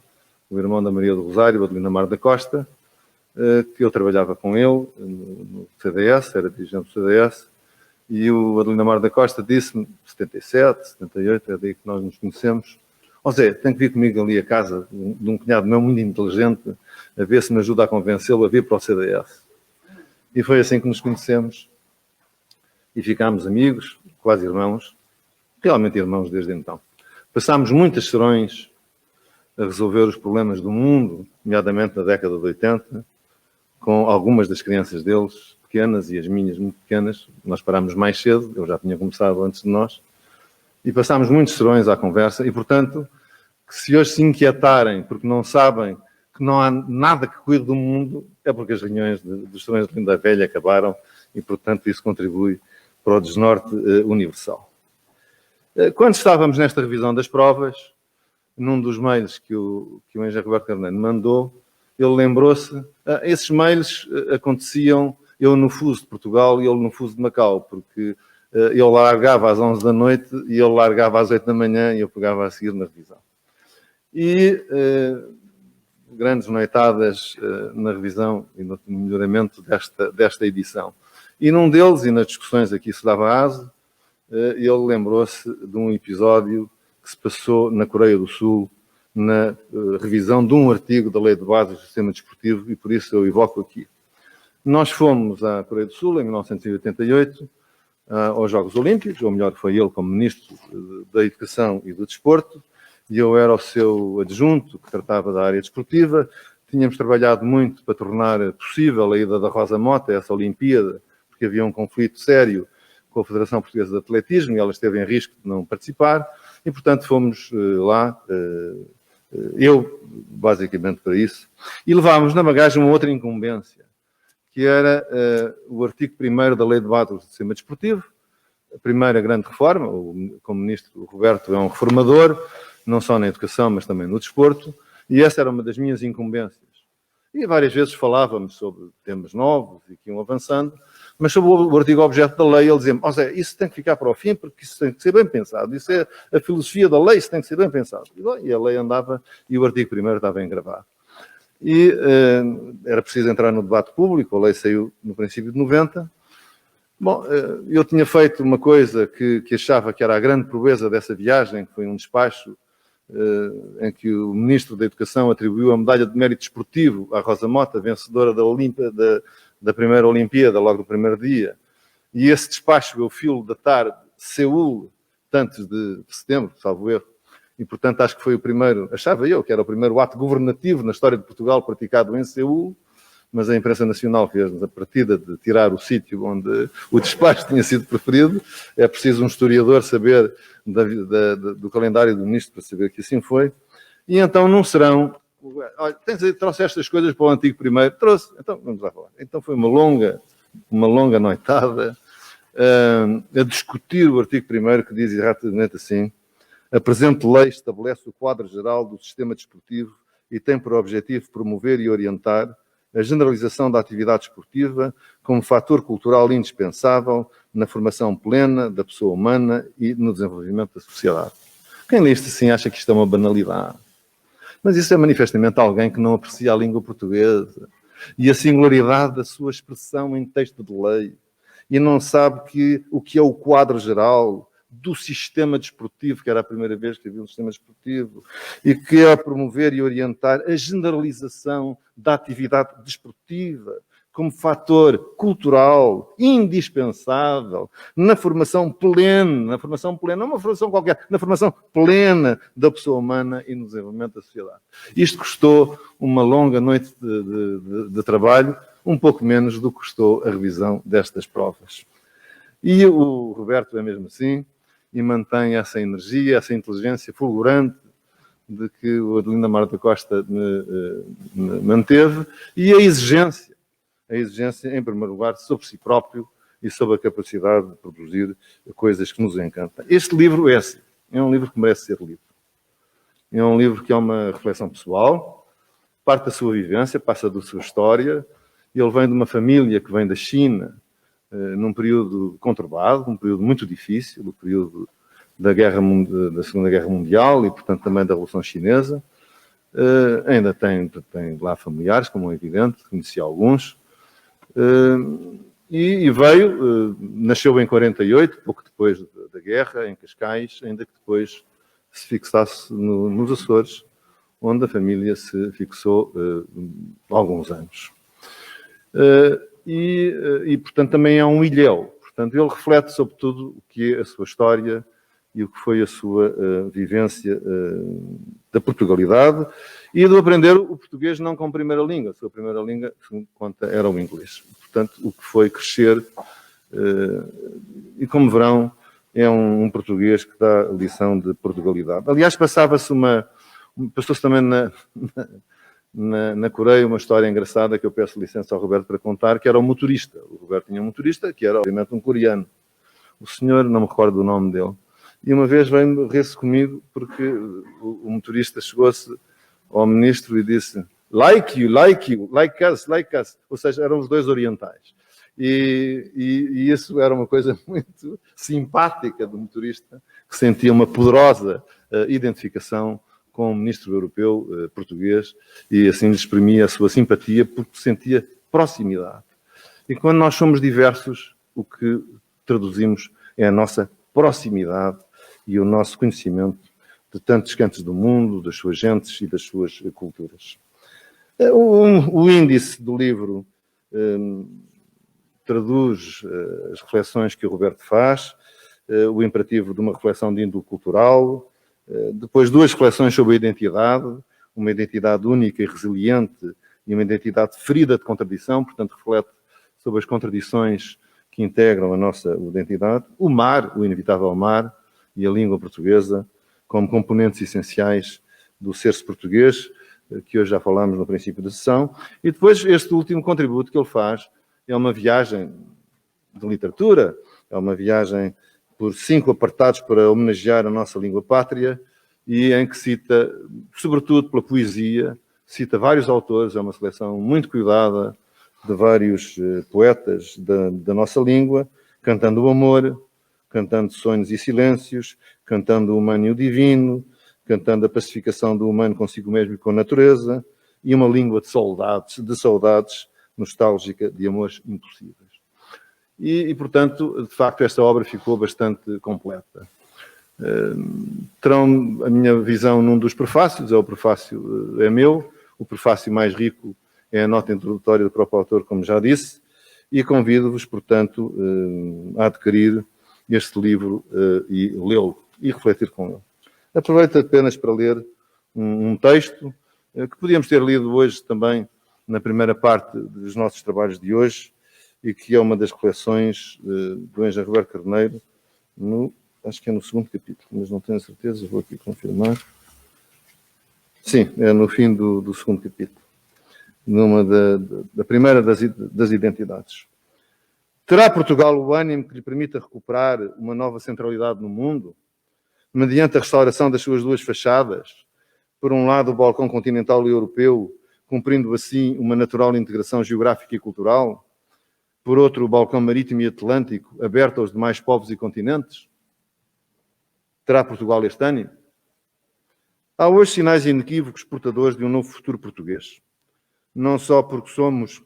o irmão da Maria do Rosário, Adelina Mar da Costa, que eu trabalhava com ele no CDS, era dirigente do CDS, e o Adelina Mar da Costa disse-me, 77, 78, é daí que nós nos conhecemos, ó Zé, tem que vir comigo ali a casa de um cunhado meu muito inteligente, a ver se me ajuda a convencê-lo a vir para o CDS. E foi assim que nos conhecemos e ficámos amigos, quase irmãos, realmente irmãos desde então. Passámos muitas serões a resolver os problemas do mundo, nomeadamente na década de 80, com algumas das crianças deles pequenas e as minhas muito pequenas. Nós parámos mais cedo, eu já tinha começado antes de nós, e passámos muitos serões à conversa, e portanto, que se hoje se inquietarem porque não sabem que não há nada que cuide do mundo, é porque as reuniões dos serões de Linda Velha acabaram, e portanto isso contribui para o desnorte universal. Quando estávamos nesta revisão das provas, num dos mails que o engenheiro Roberto Carneiro mandou, ele lembrou-se, esses mails aconteciam eu no fuso de Portugal e ele no fuso de Macau, porque eu largava às 11 da noite e ele largava às 8 da manhã e eu pegava a seguir na revisão. E grandes noitadas na revisão e no melhoramento desta edição. E num deles, e nas discussões a que isso dava aso, ele lembrou-se de um episódio que se passou na Coreia do Sul, na revisão de um artigo da Lei de Bases do Sistema Desportivo, e por isso eu evoco aqui. Nós fomos à Coreia do Sul, em 1988, aos Jogos Olímpicos, ou melhor, foi ele como Ministro da Educação e do Desporto, e eu era o seu adjunto, que tratava da área desportiva. Tínhamos trabalhado muito para tornar possível a ida da Rosa Mota a essa Olimpíada, porque havia um conflito sério com a Federação Portuguesa de Atletismo e ela esteve em risco de não participar, e portanto fomos lá, eu basicamente para isso, e levámos na bagagem uma outra incumbência, que era o artigo 1º da Lei de Bases do Sistema Desportivo, a primeira grande reforma. Como Ministro, o Roberto é um reformador, não só na educação, mas também no desporto, e essa era uma das minhas incumbências. E várias vezes falávamos sobre temas novos e que iam avançando, mas sobre o artigo objeto da lei, ele dizia-me, ó Zé, isso tem que ficar para o fim, porque isso tem que ser bem pensado, isso é a filosofia da lei, isso tem que ser bem pensado. E a lei andava, e o artigo 1º estava engravado. E era preciso entrar no debate público, a lei saiu no princípio de 90. Bom, eu tinha feito uma coisa que achava que era a grande proeza dessa viagem, que foi um despacho em que o Ministro da Educação atribuiu a medalha de mérito esportivo à Rosa Mota, vencedora da primeira Olimpíada, logo no primeiro dia. E esse despacho eu filo datar Seul, antes de setembro, salvo erro, e portanto acho que foi o primeiro, achava eu que era o primeiro ato governativo na história de Portugal praticado em Seul, mas a imprensa nacional fez a partida de tirar o sítio onde o despacho tinha sido preferido. É preciso um historiador saber do calendário do Ministro para saber que assim foi. E então não serão... Olha, trouxe estas coisas para o antigo primeiro. Trouxe, então vamos lá falar. Então foi uma longa noitada a discutir o artigo 1º, que diz exatamente assim: a presente lei estabelece o quadro geral do sistema desportivo e tem por objetivo promover e orientar a generalização da atividade esportiva como fator cultural indispensável na formação plena da pessoa humana e no desenvolvimento da sociedade. Quem lê isto assim acha que isto é uma banalidade. Mas isso é manifestamente alguém que não aprecia a língua portuguesa e a singularidade da sua expressão em texto de lei e não sabe o que é o quadro geral do sistema desportivo, que era a primeira vez que havia um sistema desportivo, e que é promover e orientar a generalização da atividade desportiva como fator cultural indispensável na formação plena, não uma formação qualquer, na formação plena da pessoa humana e no desenvolvimento da sociedade. Isto custou uma longa noite de trabalho, um pouco menos do que custou a revisão destas provas. E o Roberto é mesmo assim, e mantém essa energia, essa inteligência fulgurante de que o Adelino Amaro da Costa me manteve, e a exigência, em primeiro lugar, sobre si próprio e sobre a capacidade de produzir coisas que nos encantam. Este livro é assim, é um livro que merece ser lido. É um livro que é uma reflexão pessoal, parte da sua vivência, passa da sua história. Ele vem de uma família que vem da China, num período conturbado, um período muito difícil, o período da Segunda Guerra Mundial e, portanto, também da Revolução Chinesa. Ainda tem lá familiares, como é evidente, conheci alguns. E veio, nasceu em 48, pouco depois da guerra, em Cascais, ainda que depois se fixasse nos Açores, onde a família se fixou há alguns anos. Portanto, também é um ilhéu. Portanto, ele reflete sobre tudo o que é a sua história e o que foi a sua vivência da Portugalidade e de aprender o português não como primeira língua. A sua primeira língua, segundo conta, era o inglês. Portanto, o que foi crescer, e como verão, é um português que dá lição de Portugalidade. Aliás, passou-se também na Coreia uma história engraçada que eu peço licença ao Roberto para contar, que era o motorista. O Roberto tinha um motorista, que era, obviamente, um coreano. O senhor, não me recordo do nome dele. E uma vez veio rir-se comigo porque o motorista chegou-se ao ministro e disse like you, like us. Ou seja, eram os dois orientais. E isso era uma coisa muito simpática do motorista, que sentia uma poderosa identificação com o ministro europeu português e assim lhe exprimia a sua simpatia porque sentia proximidade. E quando nós somos diversos, o que traduzimos é a nossa proximidade e o nosso conhecimento de tantos cantos do mundo, das suas gentes e das suas culturas. O índice do livro traduz as reflexões que o Roberto faz, o imperativo de uma reflexão de índole cultural, depois duas reflexões sobre a identidade, uma identidade única e resiliente e uma identidade ferida de contradição, portanto reflete sobre as contradições que integram a nossa identidade, o mar, o inevitável mar e a língua portuguesa como componentes essenciais do ser-se português, que hoje já falámos no princípio da sessão, e depois este último contributo que ele faz é uma viagem de literatura, é uma viagem por 5 apartados para homenagear a nossa língua pátria e em que cita, sobretudo pela poesia, cita vários autores, é uma seleção muito cuidada de vários poetas da nossa língua, cantando o amor, cantando sonhos e silêncios, cantando o humano e o divino, cantando a pacificação do humano consigo mesmo e com a natureza, e uma língua de saudades nostálgica de amores impossíveis. Portanto, de facto, esta obra ficou bastante completa. Terão a minha visão num dos prefácios, o prefácio é meu, o prefácio mais rico é a nota introdutória do próprio autor, como já disse, e convido-vos, portanto, a adquirir este livro e lê-lo e refletir com ele. Aproveito apenas para ler um texto que podíamos ter lido hoje também na primeira parte dos nossos trabalhos de hoje e que é uma das reflexões do engenheiro Roberto Carneiro, acho que é no segundo capítulo, mas não tenho certeza, vou aqui confirmar. Sim, é no fim do segundo capítulo, numa da primeira das identidades. Terá Portugal o ânimo que lhe permita recuperar uma nova centralidade no mundo, mediante a restauração das suas duas fachadas? Por um lado, o balcão continental e europeu, cumprindo assim uma natural integração geográfica e cultural. Por outro, o balcão marítimo e atlântico, aberto aos demais povos e continentes. Terá Portugal este ânimo? Há hoje sinais inequívocos portadores de um novo futuro português. Não só porque somos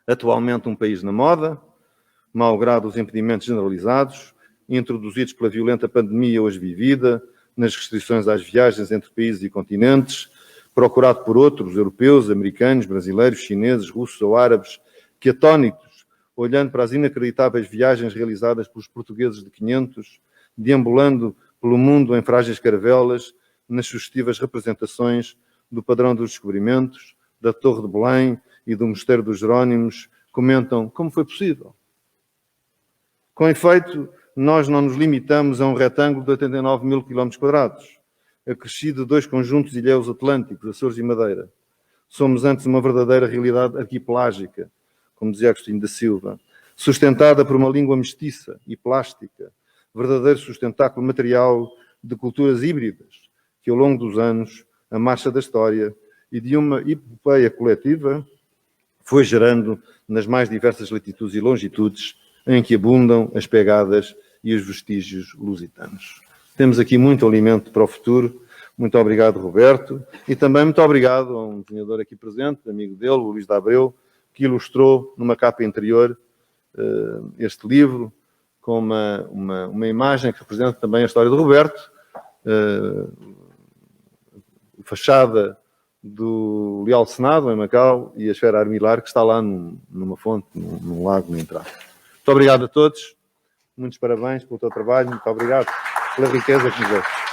atualmente um país na moda, malgrado os impedimentos generalizados, introduzidos pela violenta pandemia hoje vivida, nas restrições às viagens entre países e continentes, procurado por outros, europeus, americanos, brasileiros, chineses, russos ou árabes, que atónitos, olhando para as inacreditáveis viagens realizadas pelos portugueses de 500, deambulando pelo mundo em frágeis caravelas, nas sugestivas representações do padrão dos descobrimentos, da Torre de Belém e do Mosteiro dos Jerónimos comentam como foi possível. Com efeito, nós não nos limitamos a um retângulo de 89 mil km², acrescido de 2 conjuntos de ilhéus atlânticos, Açores e Madeira. Somos antes uma verdadeira realidade arquipelágica, como dizia Agostinho da Silva, sustentada por uma língua mestiça e plástica, verdadeiro sustentáculo material de culturas híbridas, que ao longo dos anos, a marcha da história e de uma epopeia coletiva foi gerando nas mais diversas latitudes e longitudes em que abundam as pegadas e os vestígios lusitanos. Temos aqui muito alimento para o futuro. Muito obrigado, Roberto, e também muito obrigado a um desenhador aqui presente, amigo dele, o Luís de Abreu, que ilustrou numa capa interior este livro, com uma imagem que representa também a história do Roberto, a fachada do Leal Senado, em Macau, e a esfera armilar, que está lá numa fonte, num lago, na entrada. Muito obrigado a todos, muitos parabéns pelo teu trabalho, muito obrigado pela riqueza que nos deste.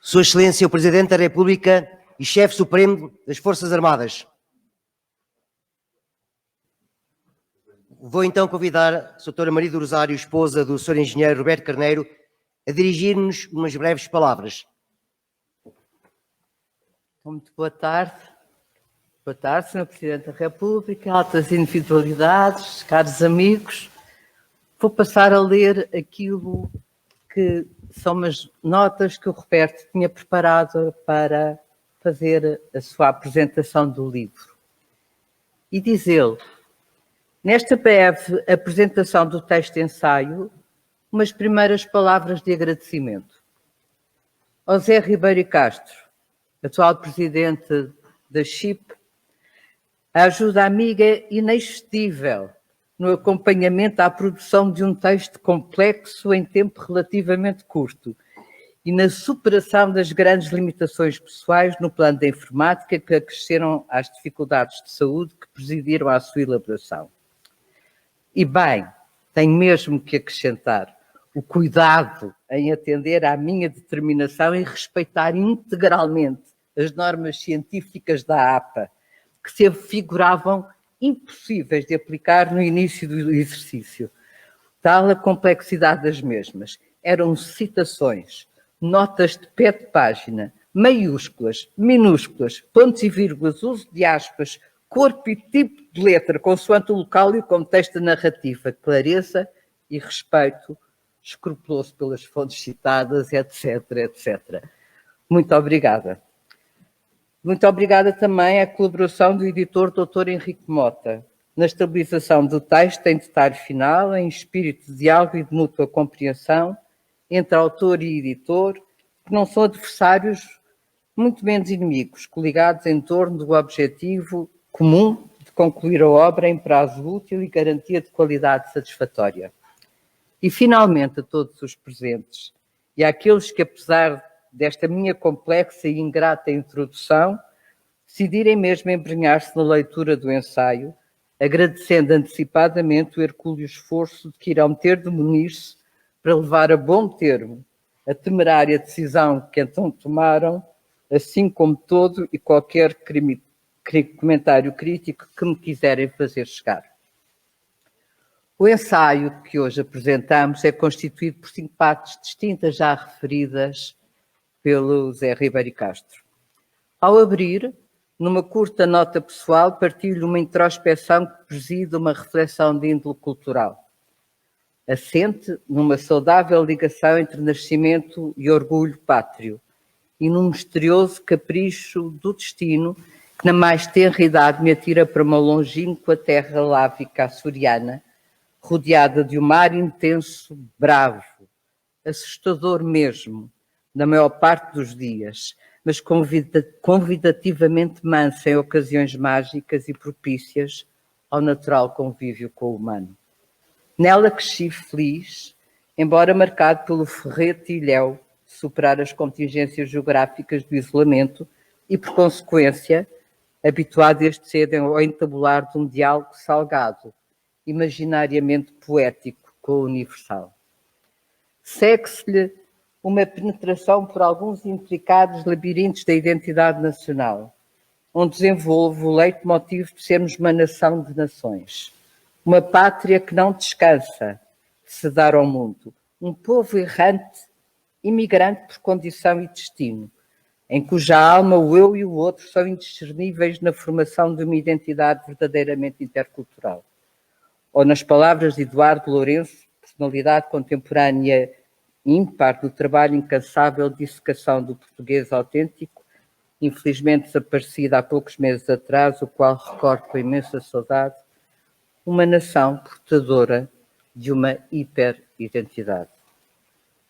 Sua Excelência, o Presidente da República e Chefe Supremo das Forças Armadas. Vou então convidar a Sra. Maria do Rosário, esposa do Sr. Engenheiro Roberto Carneiro, a dirigir-nos umas breves palavras. Muito boa tarde. Boa tarde, Sr. Presidente da República, altas individualidades, caros amigos. Vou passar a ler aquilo que são umas notas que o Roberto tinha preparado para fazer a sua apresentação do livro. E diz ele, nesta breve apresentação do texto-ensaio, umas primeiras palavras de agradecimento. Ao Zé Ribeiro e Castro, atual Presidente da CHIP, a ajuda amiga inexcedível no acompanhamento à produção de um texto complexo em tempo relativamente curto e na superação das grandes limitações pessoais no plano da informática que acresceram às dificuldades de saúde que presidiram à sua elaboração. E bem, tenho mesmo que acrescentar o cuidado em atender à minha determinação em respeitar integralmente as normas científicas da APA, que se afiguravam impossíveis de aplicar no início do exercício. Tal a complexidade das mesmas. Eram citações, notas de pé de página, maiúsculas, minúsculas, pontos e vírgulas, uso de aspas, corpo e tipo de letra, consoante o local e o contexto da narrativa, clareza e respeito escrupuloso pelas fontes citadas, etc, etc. Muito obrigada. Muito obrigada também à colaboração do editor Dr. Henrique Mota, na estabilização do texto em detalhe final, em espírito de diálogo e de mútua compreensão entre autor e editor, que não são adversários, muito menos inimigos, coligados em torno do objetivo comum de concluir a obra em prazo útil e garantia de qualidade satisfatória. E, finalmente, a todos os presentes e àqueles que, apesar desta minha complexa e ingrata introdução, decidirem mesmo embrenhar-se na leitura do ensaio, agradecendo antecipadamente o hercúleo esforço de que irão ter de munir-se para levar a bom termo a temerária decisão que então tomaram, assim como todo e qualquer comentário crítico que me quiserem fazer chegar. O ensaio que hoje apresentamos é constituído por 5 partes distintas já referidas pelo Zé Ribeiro e Castro. Ao abrir, numa curta nota pessoal, partilho uma introspeção que preside uma reflexão de índole cultural, assente numa saudável ligação entre nascimento e orgulho pátrio e num misterioso capricho do destino que na mais tenra idade me atira para uma longínqua terra lávica açoriana, rodeada de um mar intenso, bravo, assustador mesmo, na maior parte dos dias, mas convidativamente mansa em ocasiões mágicas e propícias ao natural convívio com o humano. Nela cresci feliz, embora marcado pelo ferrete e ilhéu de superar as contingências geográficas do isolamento e, por consequência, habituado desde cedo ao entabular de um diálogo salgado, imaginariamente poético, com o universal. Segue-se-lhe uma penetração por alguns intricados labirintos da identidade nacional, onde desenvolve o leitmotiv de sermos uma nação de nações, uma pátria que não descansa de se dar ao mundo, um povo errante, imigrante por condição e destino, em cuja alma o eu e o outro são indiscerníveis na formação de uma identidade verdadeiramente intercultural. Ou, nas palavras de Eduardo Lourenço, personalidade contemporânea ímpar do trabalho incansável de dissecação do português autêntico, infelizmente desaparecida há poucos meses atrás, o qual recordo com imensa saudade, uma nação portadora de uma hiperidentidade.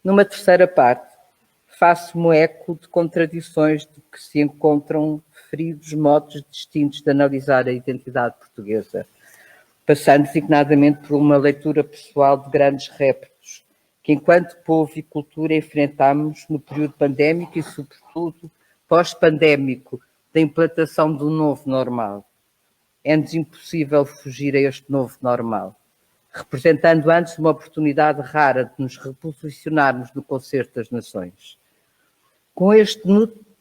Numa terceira parte, faço-me eco de contradições de que se encontram referidos modos distintos de analisar a identidade portuguesa, passando designadamente por uma leitura pessoal de grandes reptos que, enquanto povo e cultura, enfrentámos no período pandémico e, sobretudo, pós-pandémico, da implantação do novo normal. É-nos impossível fugir a este novo normal, representando antes uma oportunidade rara de nos reposicionarmos no concerto das nações. Com este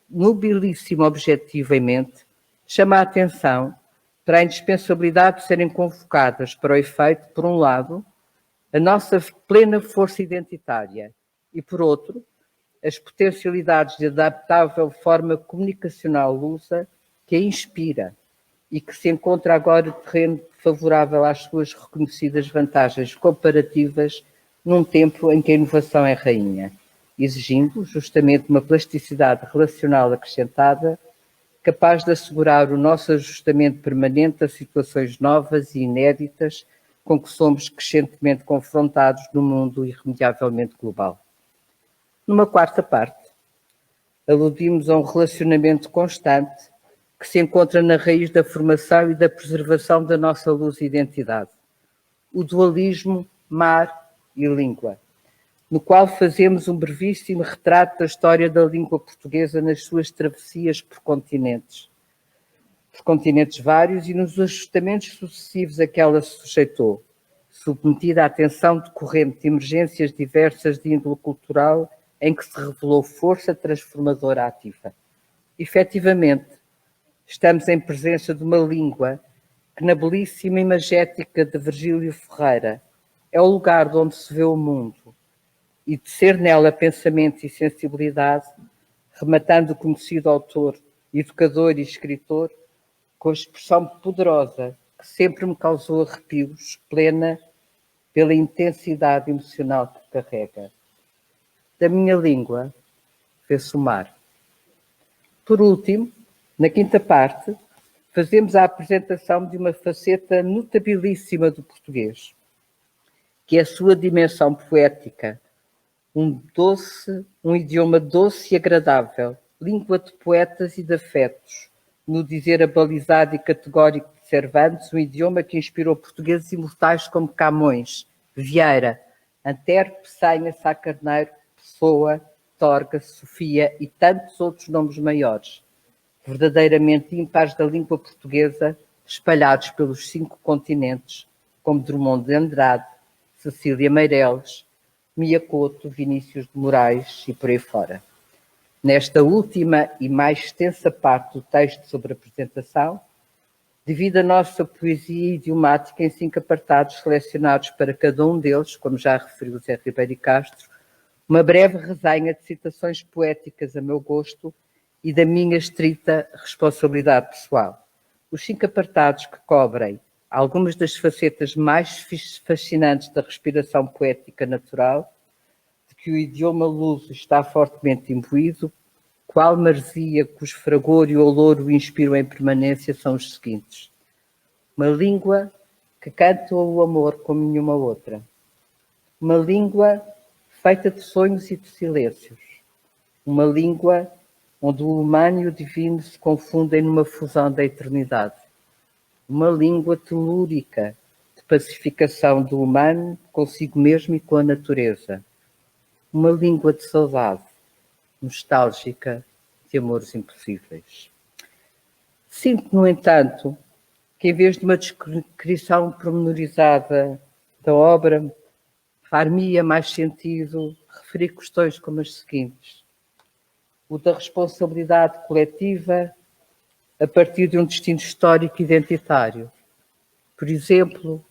nobilíssimo objetivo em mente, chama a atenção para a indispensabilidade de serem convocadas para o efeito, por um lado, a nossa plena força identitária e, por outro, as potencialidades de adaptável forma comunicacional lusa que a inspira e que se encontra agora terreno favorável às suas reconhecidas vantagens comparativas num tempo em que a inovação é rainha, exigindo justamente uma plasticidade relacional acrescentada capaz de assegurar o nosso ajustamento permanente a situações novas e inéditas com que somos crescentemente confrontados no mundo irremediavelmente global. Numa quarta parte, aludimos a um relacionamento constante que se encontra na raiz da formação e da preservação da nossa luz e identidade, o dualismo mar e língua, no qual fazemos um brevíssimo retrato da história da língua portuguesa nas suas travessias por continentes vários e nos ajustamentos sucessivos a que ela se sujeitou, submetida à tensão decorrente de emergências diversas de índole cultural em que se revelou força transformadora ativa. Efetivamente, estamos em presença de uma língua que, na belíssima imagética de Virgílio Ferreira, é o lugar de onde se vê o mundo, e de ser nela pensamento e sensibilidade, rematando o conhecido autor, educador e escritor, com a expressão poderosa que sempre me causou arrepios, plena pela intensidade emocional que carrega. Da minha língua, vê-se o mar. Por último, na quinta parte, fazemos a apresentação de uma faceta notabilíssima do português, que é a sua dimensão poética, um idioma doce e agradável, língua de poetas e de afetos, no dizer abalizado e categórico de Cervantes, um idioma que inspirou portugueses imortais como Camões, Vieira, Anterpe, Senha, Sá Carneiro, Pessoa, Torga, Sofia e tantos outros nomes maiores, verdadeiramente ímpares da língua portuguesa, espalhados pelos 5 continentes, como Drummond de Andrade, Cecília Meireles, Mia Couto, Vinícius de Moraes e por aí fora. Nesta última e mais extensa parte do texto sobre a apresentação, divide a nossa poesia idiomática em 5 apartados selecionados para cada um deles, como já referiu Zé Ribeiro e Castro, uma breve resenha de citações poéticas a meu gosto e da minha estrita responsabilidade pessoal. Os 5 apartados que cobrem algumas das facetas mais fascinantes da respiração poética natural, de que o idioma luso está fortemente imbuído, qual maresia cujo fragor e olor o inspiram em permanência, são os seguintes. Uma língua que canta o amor como nenhuma outra. Uma língua feita de sonhos e de silêncios. Uma língua onde o humano e o divino se confundem numa fusão da eternidade. Uma língua telúrica, de pacificação do humano consigo mesmo e com a natureza. Uma língua de saudade, nostálgica de amores impossíveis. Sinto, no entanto, que em vez de uma descrição pormenorizada da obra, far-me-ia mais sentido referir questões como as seguintes: o da responsabilidade coletiva a partir de um destino histórico identitário. Por exemplo,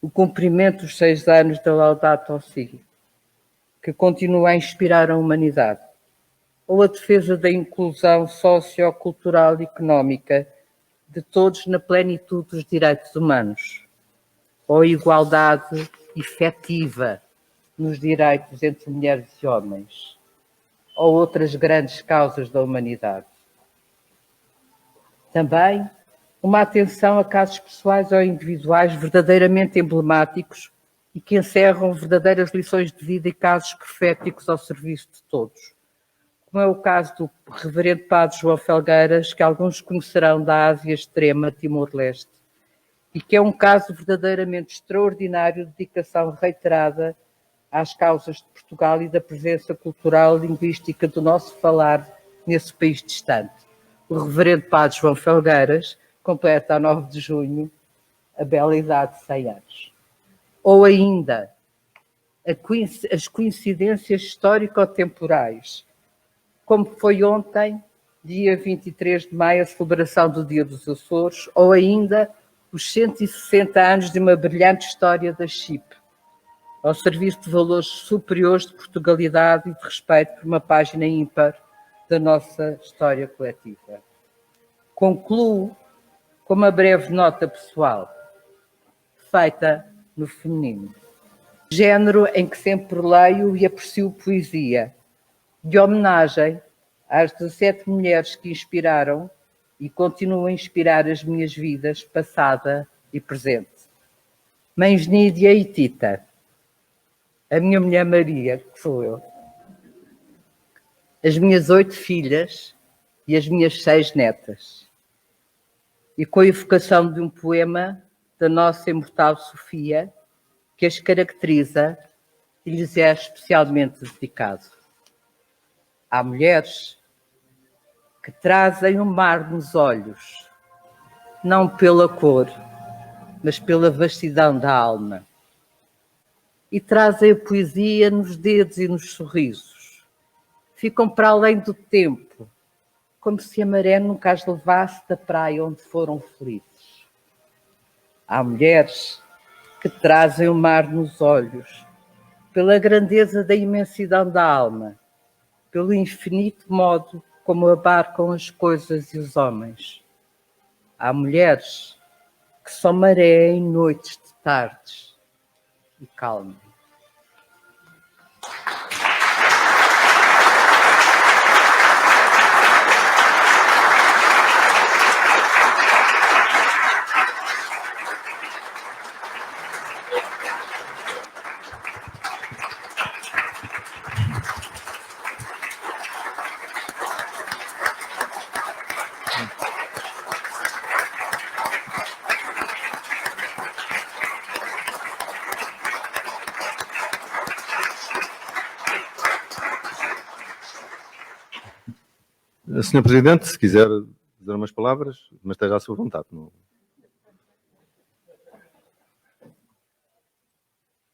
o cumprimento dos 6 anos da Laudato Si, que continua a inspirar a humanidade, ou a defesa da inclusão sociocultural e económica de todos na plenitude dos direitos humanos, ou a igualdade efetiva nos direitos entre mulheres e homens, ou outras grandes causas da humanidade. Também uma atenção a casos pessoais ou individuais verdadeiramente emblemáticos e que encerram verdadeiras lições de vida e casos proféticos ao serviço de todos, como é o caso do reverendo padre João Felgueiras, que alguns conhecerão da Ásia Extrema, Timor-Leste, e que é um caso verdadeiramente extraordinário de dedicação reiterada às causas de Portugal e da presença cultural e linguística do nosso falar nesse país distante. O reverendo padre João Felgueiras completa a 9 de junho a bela idade de 100 anos. Ou ainda, as coincidências histórico-temporais, como foi ontem, dia 23 de maio, a celebração do Dia dos Açores, ou ainda os 160 anos de uma brilhante história da CHIP, ao serviço de valores superiores de Portugalidade e de respeito por uma página ímpar da nossa história coletiva. Concluo com uma breve nota pessoal, feita no feminino. Género em que sempre leio e aprecio poesia, de homenagem às 17 mulheres que inspiraram e continuam a inspirar as minhas vidas, passada e presente. Mães Nídia e Tita, a minha mulher Maria, que sou eu, as minhas 8 filhas e as minhas 6 netas, e com a evocação de um poema da nossa imortal Sofia, que as caracteriza e lhes é especialmente dedicado. Há mulheres que trazem o mar nos olhos, não pela cor, mas pela vastidão da alma. E trazem a poesia nos dedos e nos sorrisos. Ficam para além do tempo, como se a maré nunca as levasse da praia onde foram felizes. Há mulheres que trazem o mar nos olhos, pela grandeza da imensidão da alma, pelo infinito modo como abarcam as coisas e os homens. Há mulheres que são maré em noites de tardes e calma. Senhor Presidente, se quiser dizer umas palavras, mas esteja à sua vontade.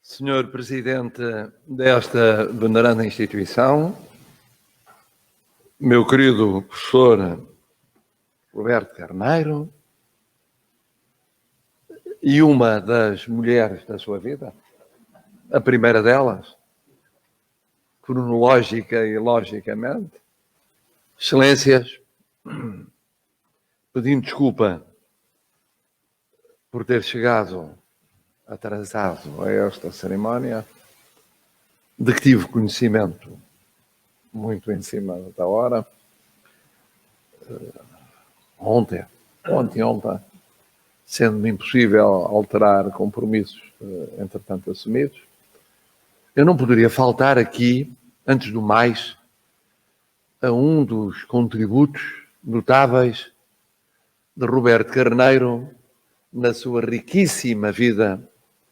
Senhor Presidente desta veneranda instituição, meu querido professor Roberto Carneiro, e uma das mulheres da sua vida, a primeira delas, cronológica e logicamente, Excelências, pedindo desculpa por ter chegado atrasado a esta cerimónia, de que tive conhecimento muito em cima da hora, ontem, sendo-me impossível alterar compromissos, entretanto assumidos, eu não poderia faltar aqui, antes do mais, a um dos contributos notáveis de Roberto Carneiro na sua riquíssima vida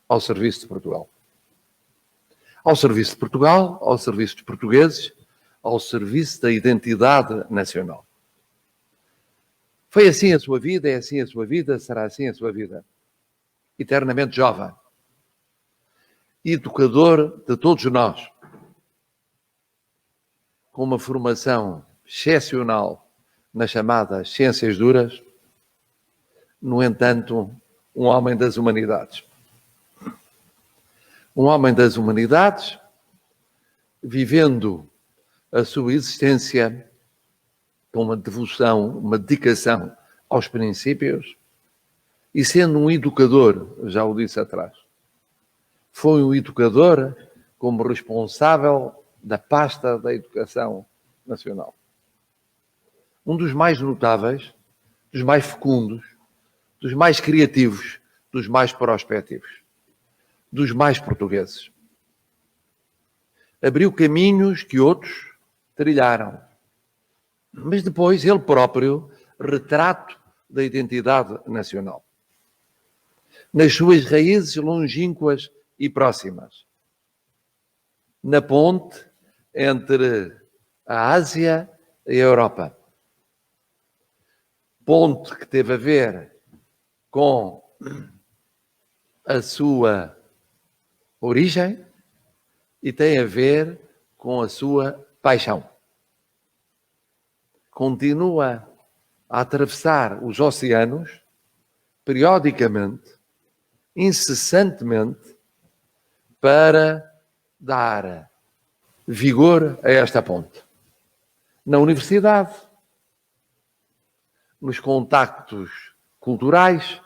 ao serviço de Portugal. Ao serviço de Portugal, ao serviço dos portugueses, ao serviço da identidade nacional. Foi assim a sua vida, é assim a sua vida, será assim a sua vida. Eternamente jovem. educador de todos nós, com uma formação excepcional nas chamadas ciências duras, no entanto, um homem das humanidades. Um homem das humanidades, vivendo a sua existência com uma devoção, uma dedicação aos princípios e sendo um educador, já o disse atrás. Foi um educador como responsável da pasta da Educação Nacional. Um dos mais notáveis, dos mais fecundos, dos mais criativos, dos mais prospectivos, dos mais portugueses. Abriu caminhos que outros trilharam. Mas depois ele próprio, retrato da identidade nacional. Nas suas raízes longínquas e próximas. Na ponte entre a Ásia e a Europa. Ponte que teve a ver com a sua origem e tem a ver com a sua paixão. Continua a atravessar os oceanos, periodicamente, incessantemente, para dar vigor a esta ponte. Na universidade, nos contactos culturais,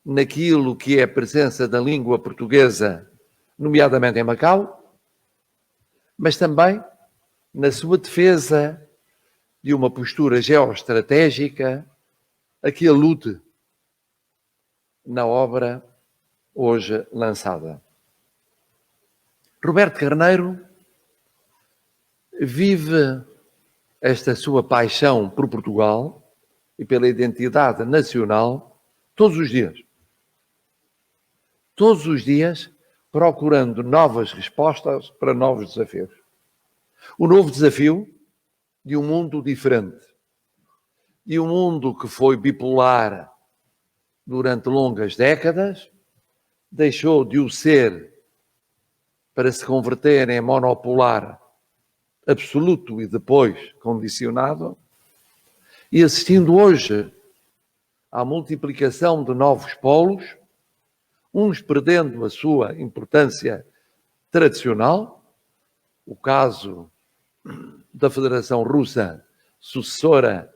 naquilo que é a presença da língua portuguesa, nomeadamente em Macau, mas também na sua defesa de uma postura geoestratégica a que alude na obra hoje lançada. Roberto Carneiro vive esta sua paixão por Portugal e pela identidade nacional todos os dias. Todos os dias procurando novas respostas para novos desafios. O novo desafio de um mundo diferente, de um mundo que foi bipolar durante longas décadas, deixou de o ser para se converter em monopolar absoluto e depois condicionado, e assistindo hoje à multiplicação de novos polos, uns perdendo a sua importância tradicional, o caso da Federação Russa, sucessora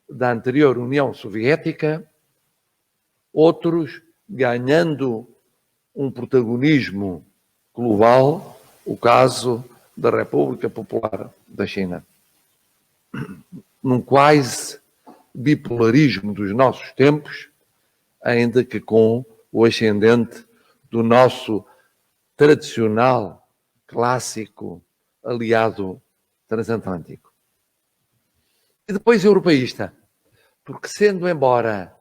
da anterior União Soviética, outros ganhando um protagonismo global, o caso da República Popular da China. Num quase bipolarismo dos nossos tempos, ainda que com o ascendente do nosso tradicional, clássico aliado transatlântico. E depois europeísta, porque sendo embora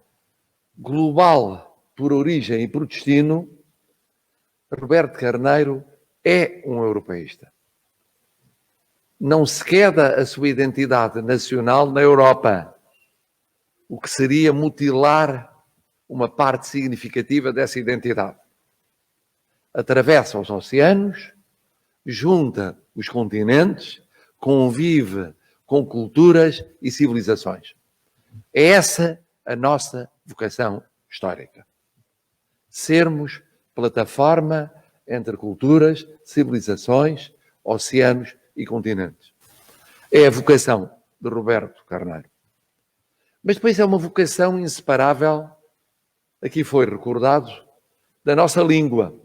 global por origem e por destino, Roberto Carneiro é um europeísta. Não se queda a sua identidade nacional na Europa, o que seria mutilar uma parte significativa dessa identidade. Atravessa os oceanos, junta os continentes, convive com culturas e civilizações. É essa a nossa vocação histórica. Sermos plataforma entre culturas, civilizações, oceanos e continentes. É a vocação de Roberto Carneiro. Mas depois é uma vocação inseparável, aqui foi recordado, da nossa língua.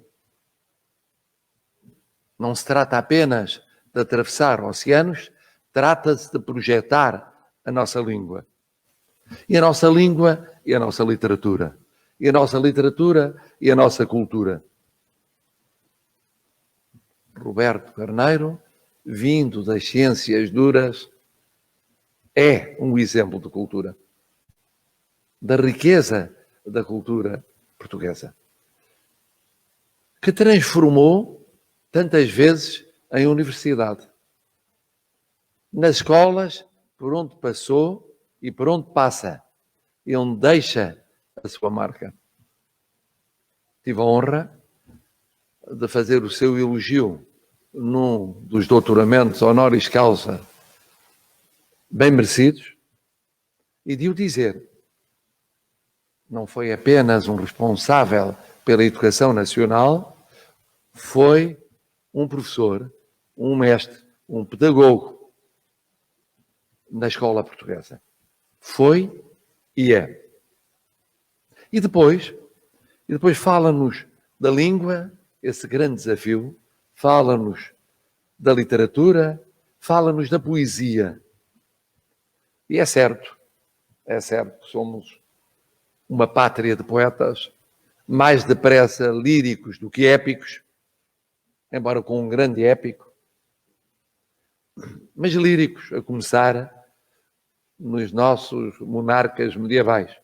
Não se trata apenas de atravessar oceanos, trata-se de projetar a nossa língua. E a nossa língua e a nossa literatura. E a nossa literatura e a nossa cultura. Roberto Carneiro, vindo das ciências duras, é um exemplo de cultura. Da riqueza da cultura portuguesa. Que transformou tantas vezes em universidade. Nas escolas, por onde passou e por onde passa, e onde deixa a sua marca. Tive a honra de fazer o seu elogio num dos doutoramentos honoris causa bem merecidos e de o dizer. Não foi apenas um responsável pela educação nacional, foi um professor, um mestre, um pedagogo na escola portuguesa. Foi e é. E depois fala-nos da língua, esse grande desafio, fala-nos da literatura, fala-nos da poesia. E é certo que somos uma pátria de poetas, mais depressa líricos do que épicos, embora com um grande épico, mas líricos, a começar nos nossos monarcas medievais.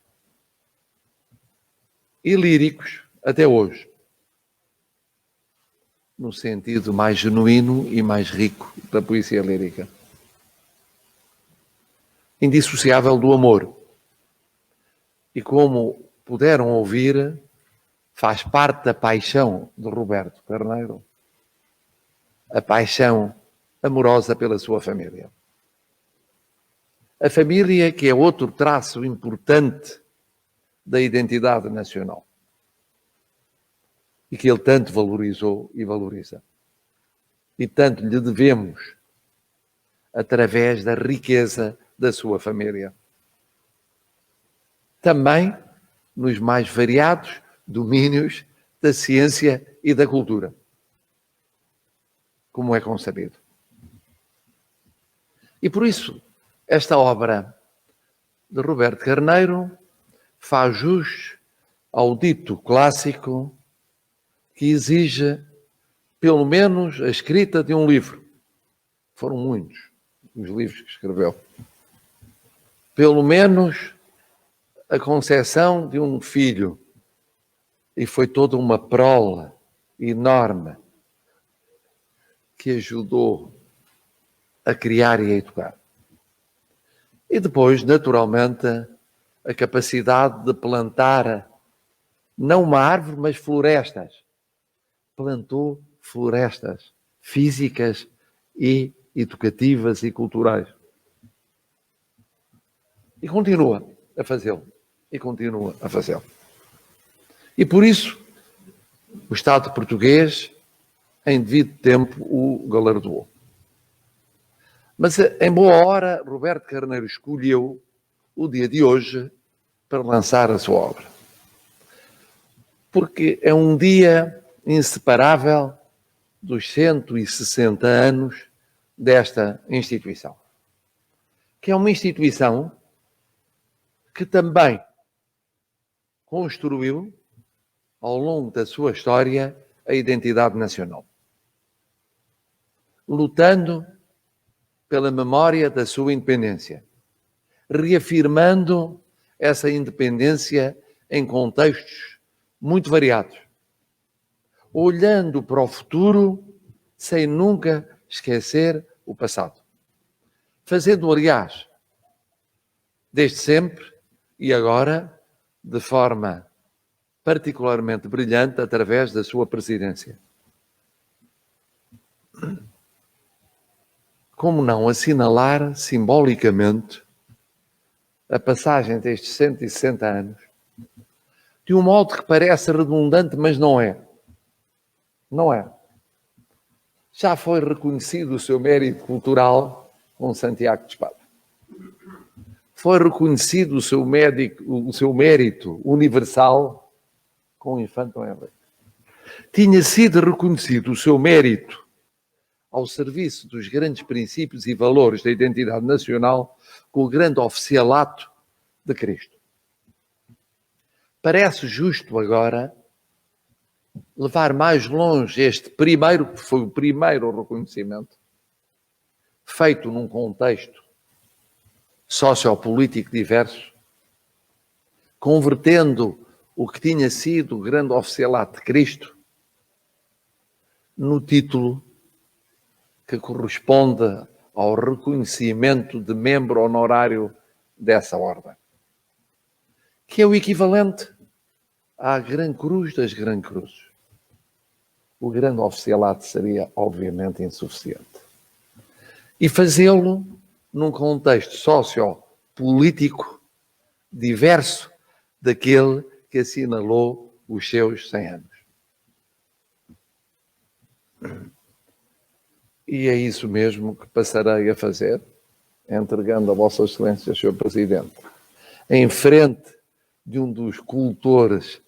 E líricos até hoje, no sentido mais genuíno e mais rico da poesia lírica. Indissociável do amor. E como puderam ouvir, faz parte da paixão de Roberto Carneiro, a paixão amorosa pela sua família. A família que é outro traço importante da identidade nacional e que ele tanto valorizou e valoriza. E tanto lhe devemos através da riqueza da sua família. Também nos mais variados domínios da ciência e da cultura, como é concebido. E por isso, esta obra de Roberto Carneiro faz jus ao dito clássico que exige, pelo menos, a escrita de um livro. Foram muitos os livros que escreveu. Pelo menos a concepção de um filho. E foi toda uma prole enorme que ajudou a criar e a educar. E depois, naturalmente, a capacidade de plantar não uma árvore, mas florestas. Plantou florestas físicas e educativas e culturais. E continua a fazê-lo. E continua a fazê-lo. E por isso, o Estado português, em devido tempo, o galardoou. Mas, em boa hora, Roberto Carneiro escolheu o dia de hoje para lançar a sua obra. Porque é um dia inseparável dos 160 anos desta instituição. Que é uma instituição que também construiu, ao longo da sua história, a identidade nacional. Lutando pela memória da sua independência, reafirmando essa independência em contextos muito variados, olhando para o futuro sem nunca esquecer o passado. Fazendo, aliás, desde sempre e agora, de forma particularmente brilhante, através da sua presidência. Como não assinalar simbolicamente a passagem destes 160 anos de um modo que parece redundante, mas não é. Não é. Já foi reconhecido o seu mérito cultural com Santiago de Espada. Foi reconhecido o seu mérito universal com o Infante Dom Henrique. Tinha sido reconhecido o seu mérito ao serviço dos grandes princípios e valores da identidade nacional com o grande oficialato de Cristo. Parece justo agora levar mais longe este primeiro, que foi o primeiro reconhecimento, feito num contexto sociopolítico diverso, convertendo o que tinha sido o grande oficialato de Cristo no título que corresponde ao reconhecimento de membro honorário dessa ordem, que é o equivalente à Gran Cruz das Gran Cruzes. o grande oficialato seria, obviamente, insuficiente. E fazê-lo num contexto sociopolítico diverso daquele que assinalou os seus 100 anos. E é isso mesmo que passarei a fazer, entregando a Vossa Excelência, Sr. Presidente, em frente de um dos cultores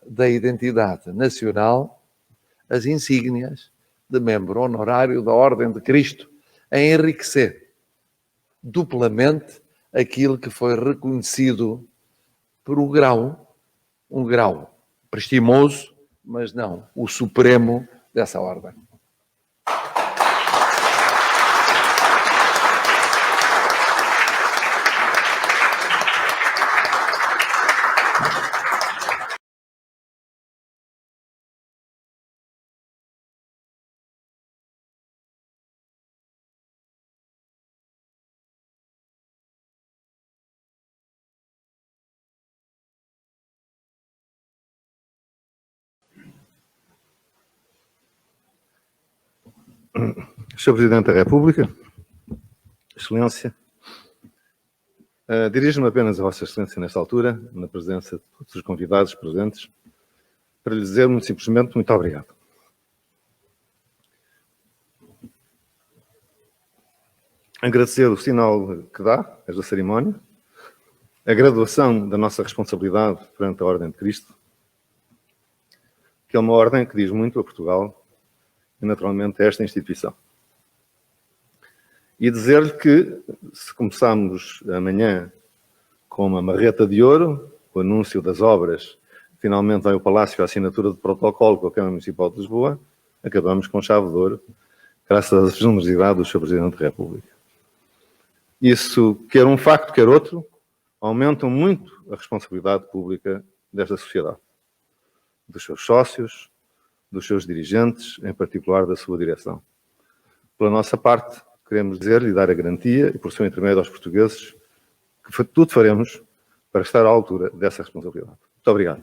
da identidade nacional, as insígnias de membro honorário da Ordem de Cristo, a enriquecer duplamente aquilo que foi reconhecido por um grau prestimoso, mas não o supremo dessa ordem. Sr. Presidente da República, Excelência, dirijo-me apenas a Vossa Excelência nesta altura, na presença de todos os convidados presentes, para lhe dizer muito simplesmente muito obrigado. Agradecer o sinal que dá, esta cerimónia, a graduação da nossa responsabilidade perante a Ordem de Cristo, que é uma ordem que diz muito a Portugal e, naturalmente, a esta instituição. E dizer-lhe que, se começarmos amanhã com uma marreta de ouro, o anúncio das obras, finalmente vai ao Palácio a assinatura de protocolo com a Câmara Municipal de Lisboa, acabamos com chave de ouro, graças à generosidade do Sr. Presidente da República. Isso, quer um facto, quer outro, aumentam muito a responsabilidade pública desta sociedade, dos seus sócios, dos seus dirigentes, em particular da sua direção. Pela nossa parte, queremos dizer-lhe e dar a garantia, e por seu intermédio aos portugueses, que tudo faremos para estar à altura dessa responsabilidade. Muito obrigado.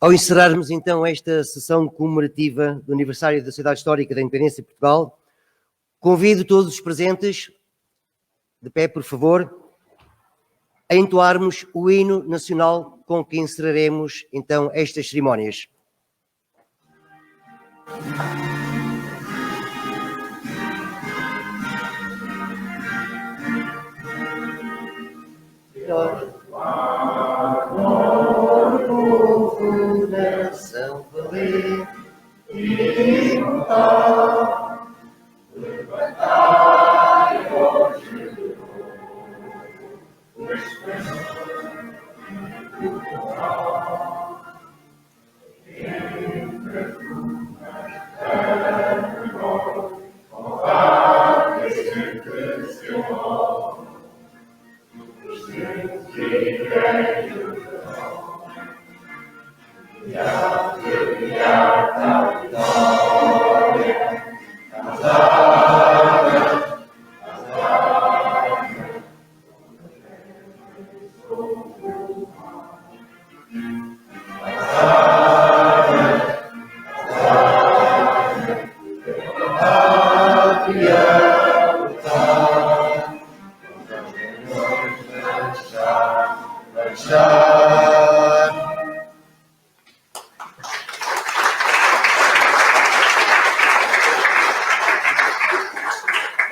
Ao encerrarmos então esta sessão comemorativa do aniversário da Sociedade Histórica da Independência de Portugal, convido todos os presentes, de pé por favor, a entoarmos o hino nacional com que encerraremos então estas cerimónias. Coração valente e lutar, levantai hoje o esperança entre as ruas com várias sempre seu nome, os teus direitos.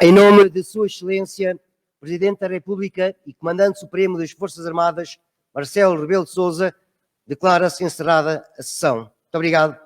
Em nome de Sua Excelência, Presidente da República e Comandante Supremo das Forças Armadas, Marcelo Rebelo de Sousa, declara-se encerrada a sessão. Muito obrigado.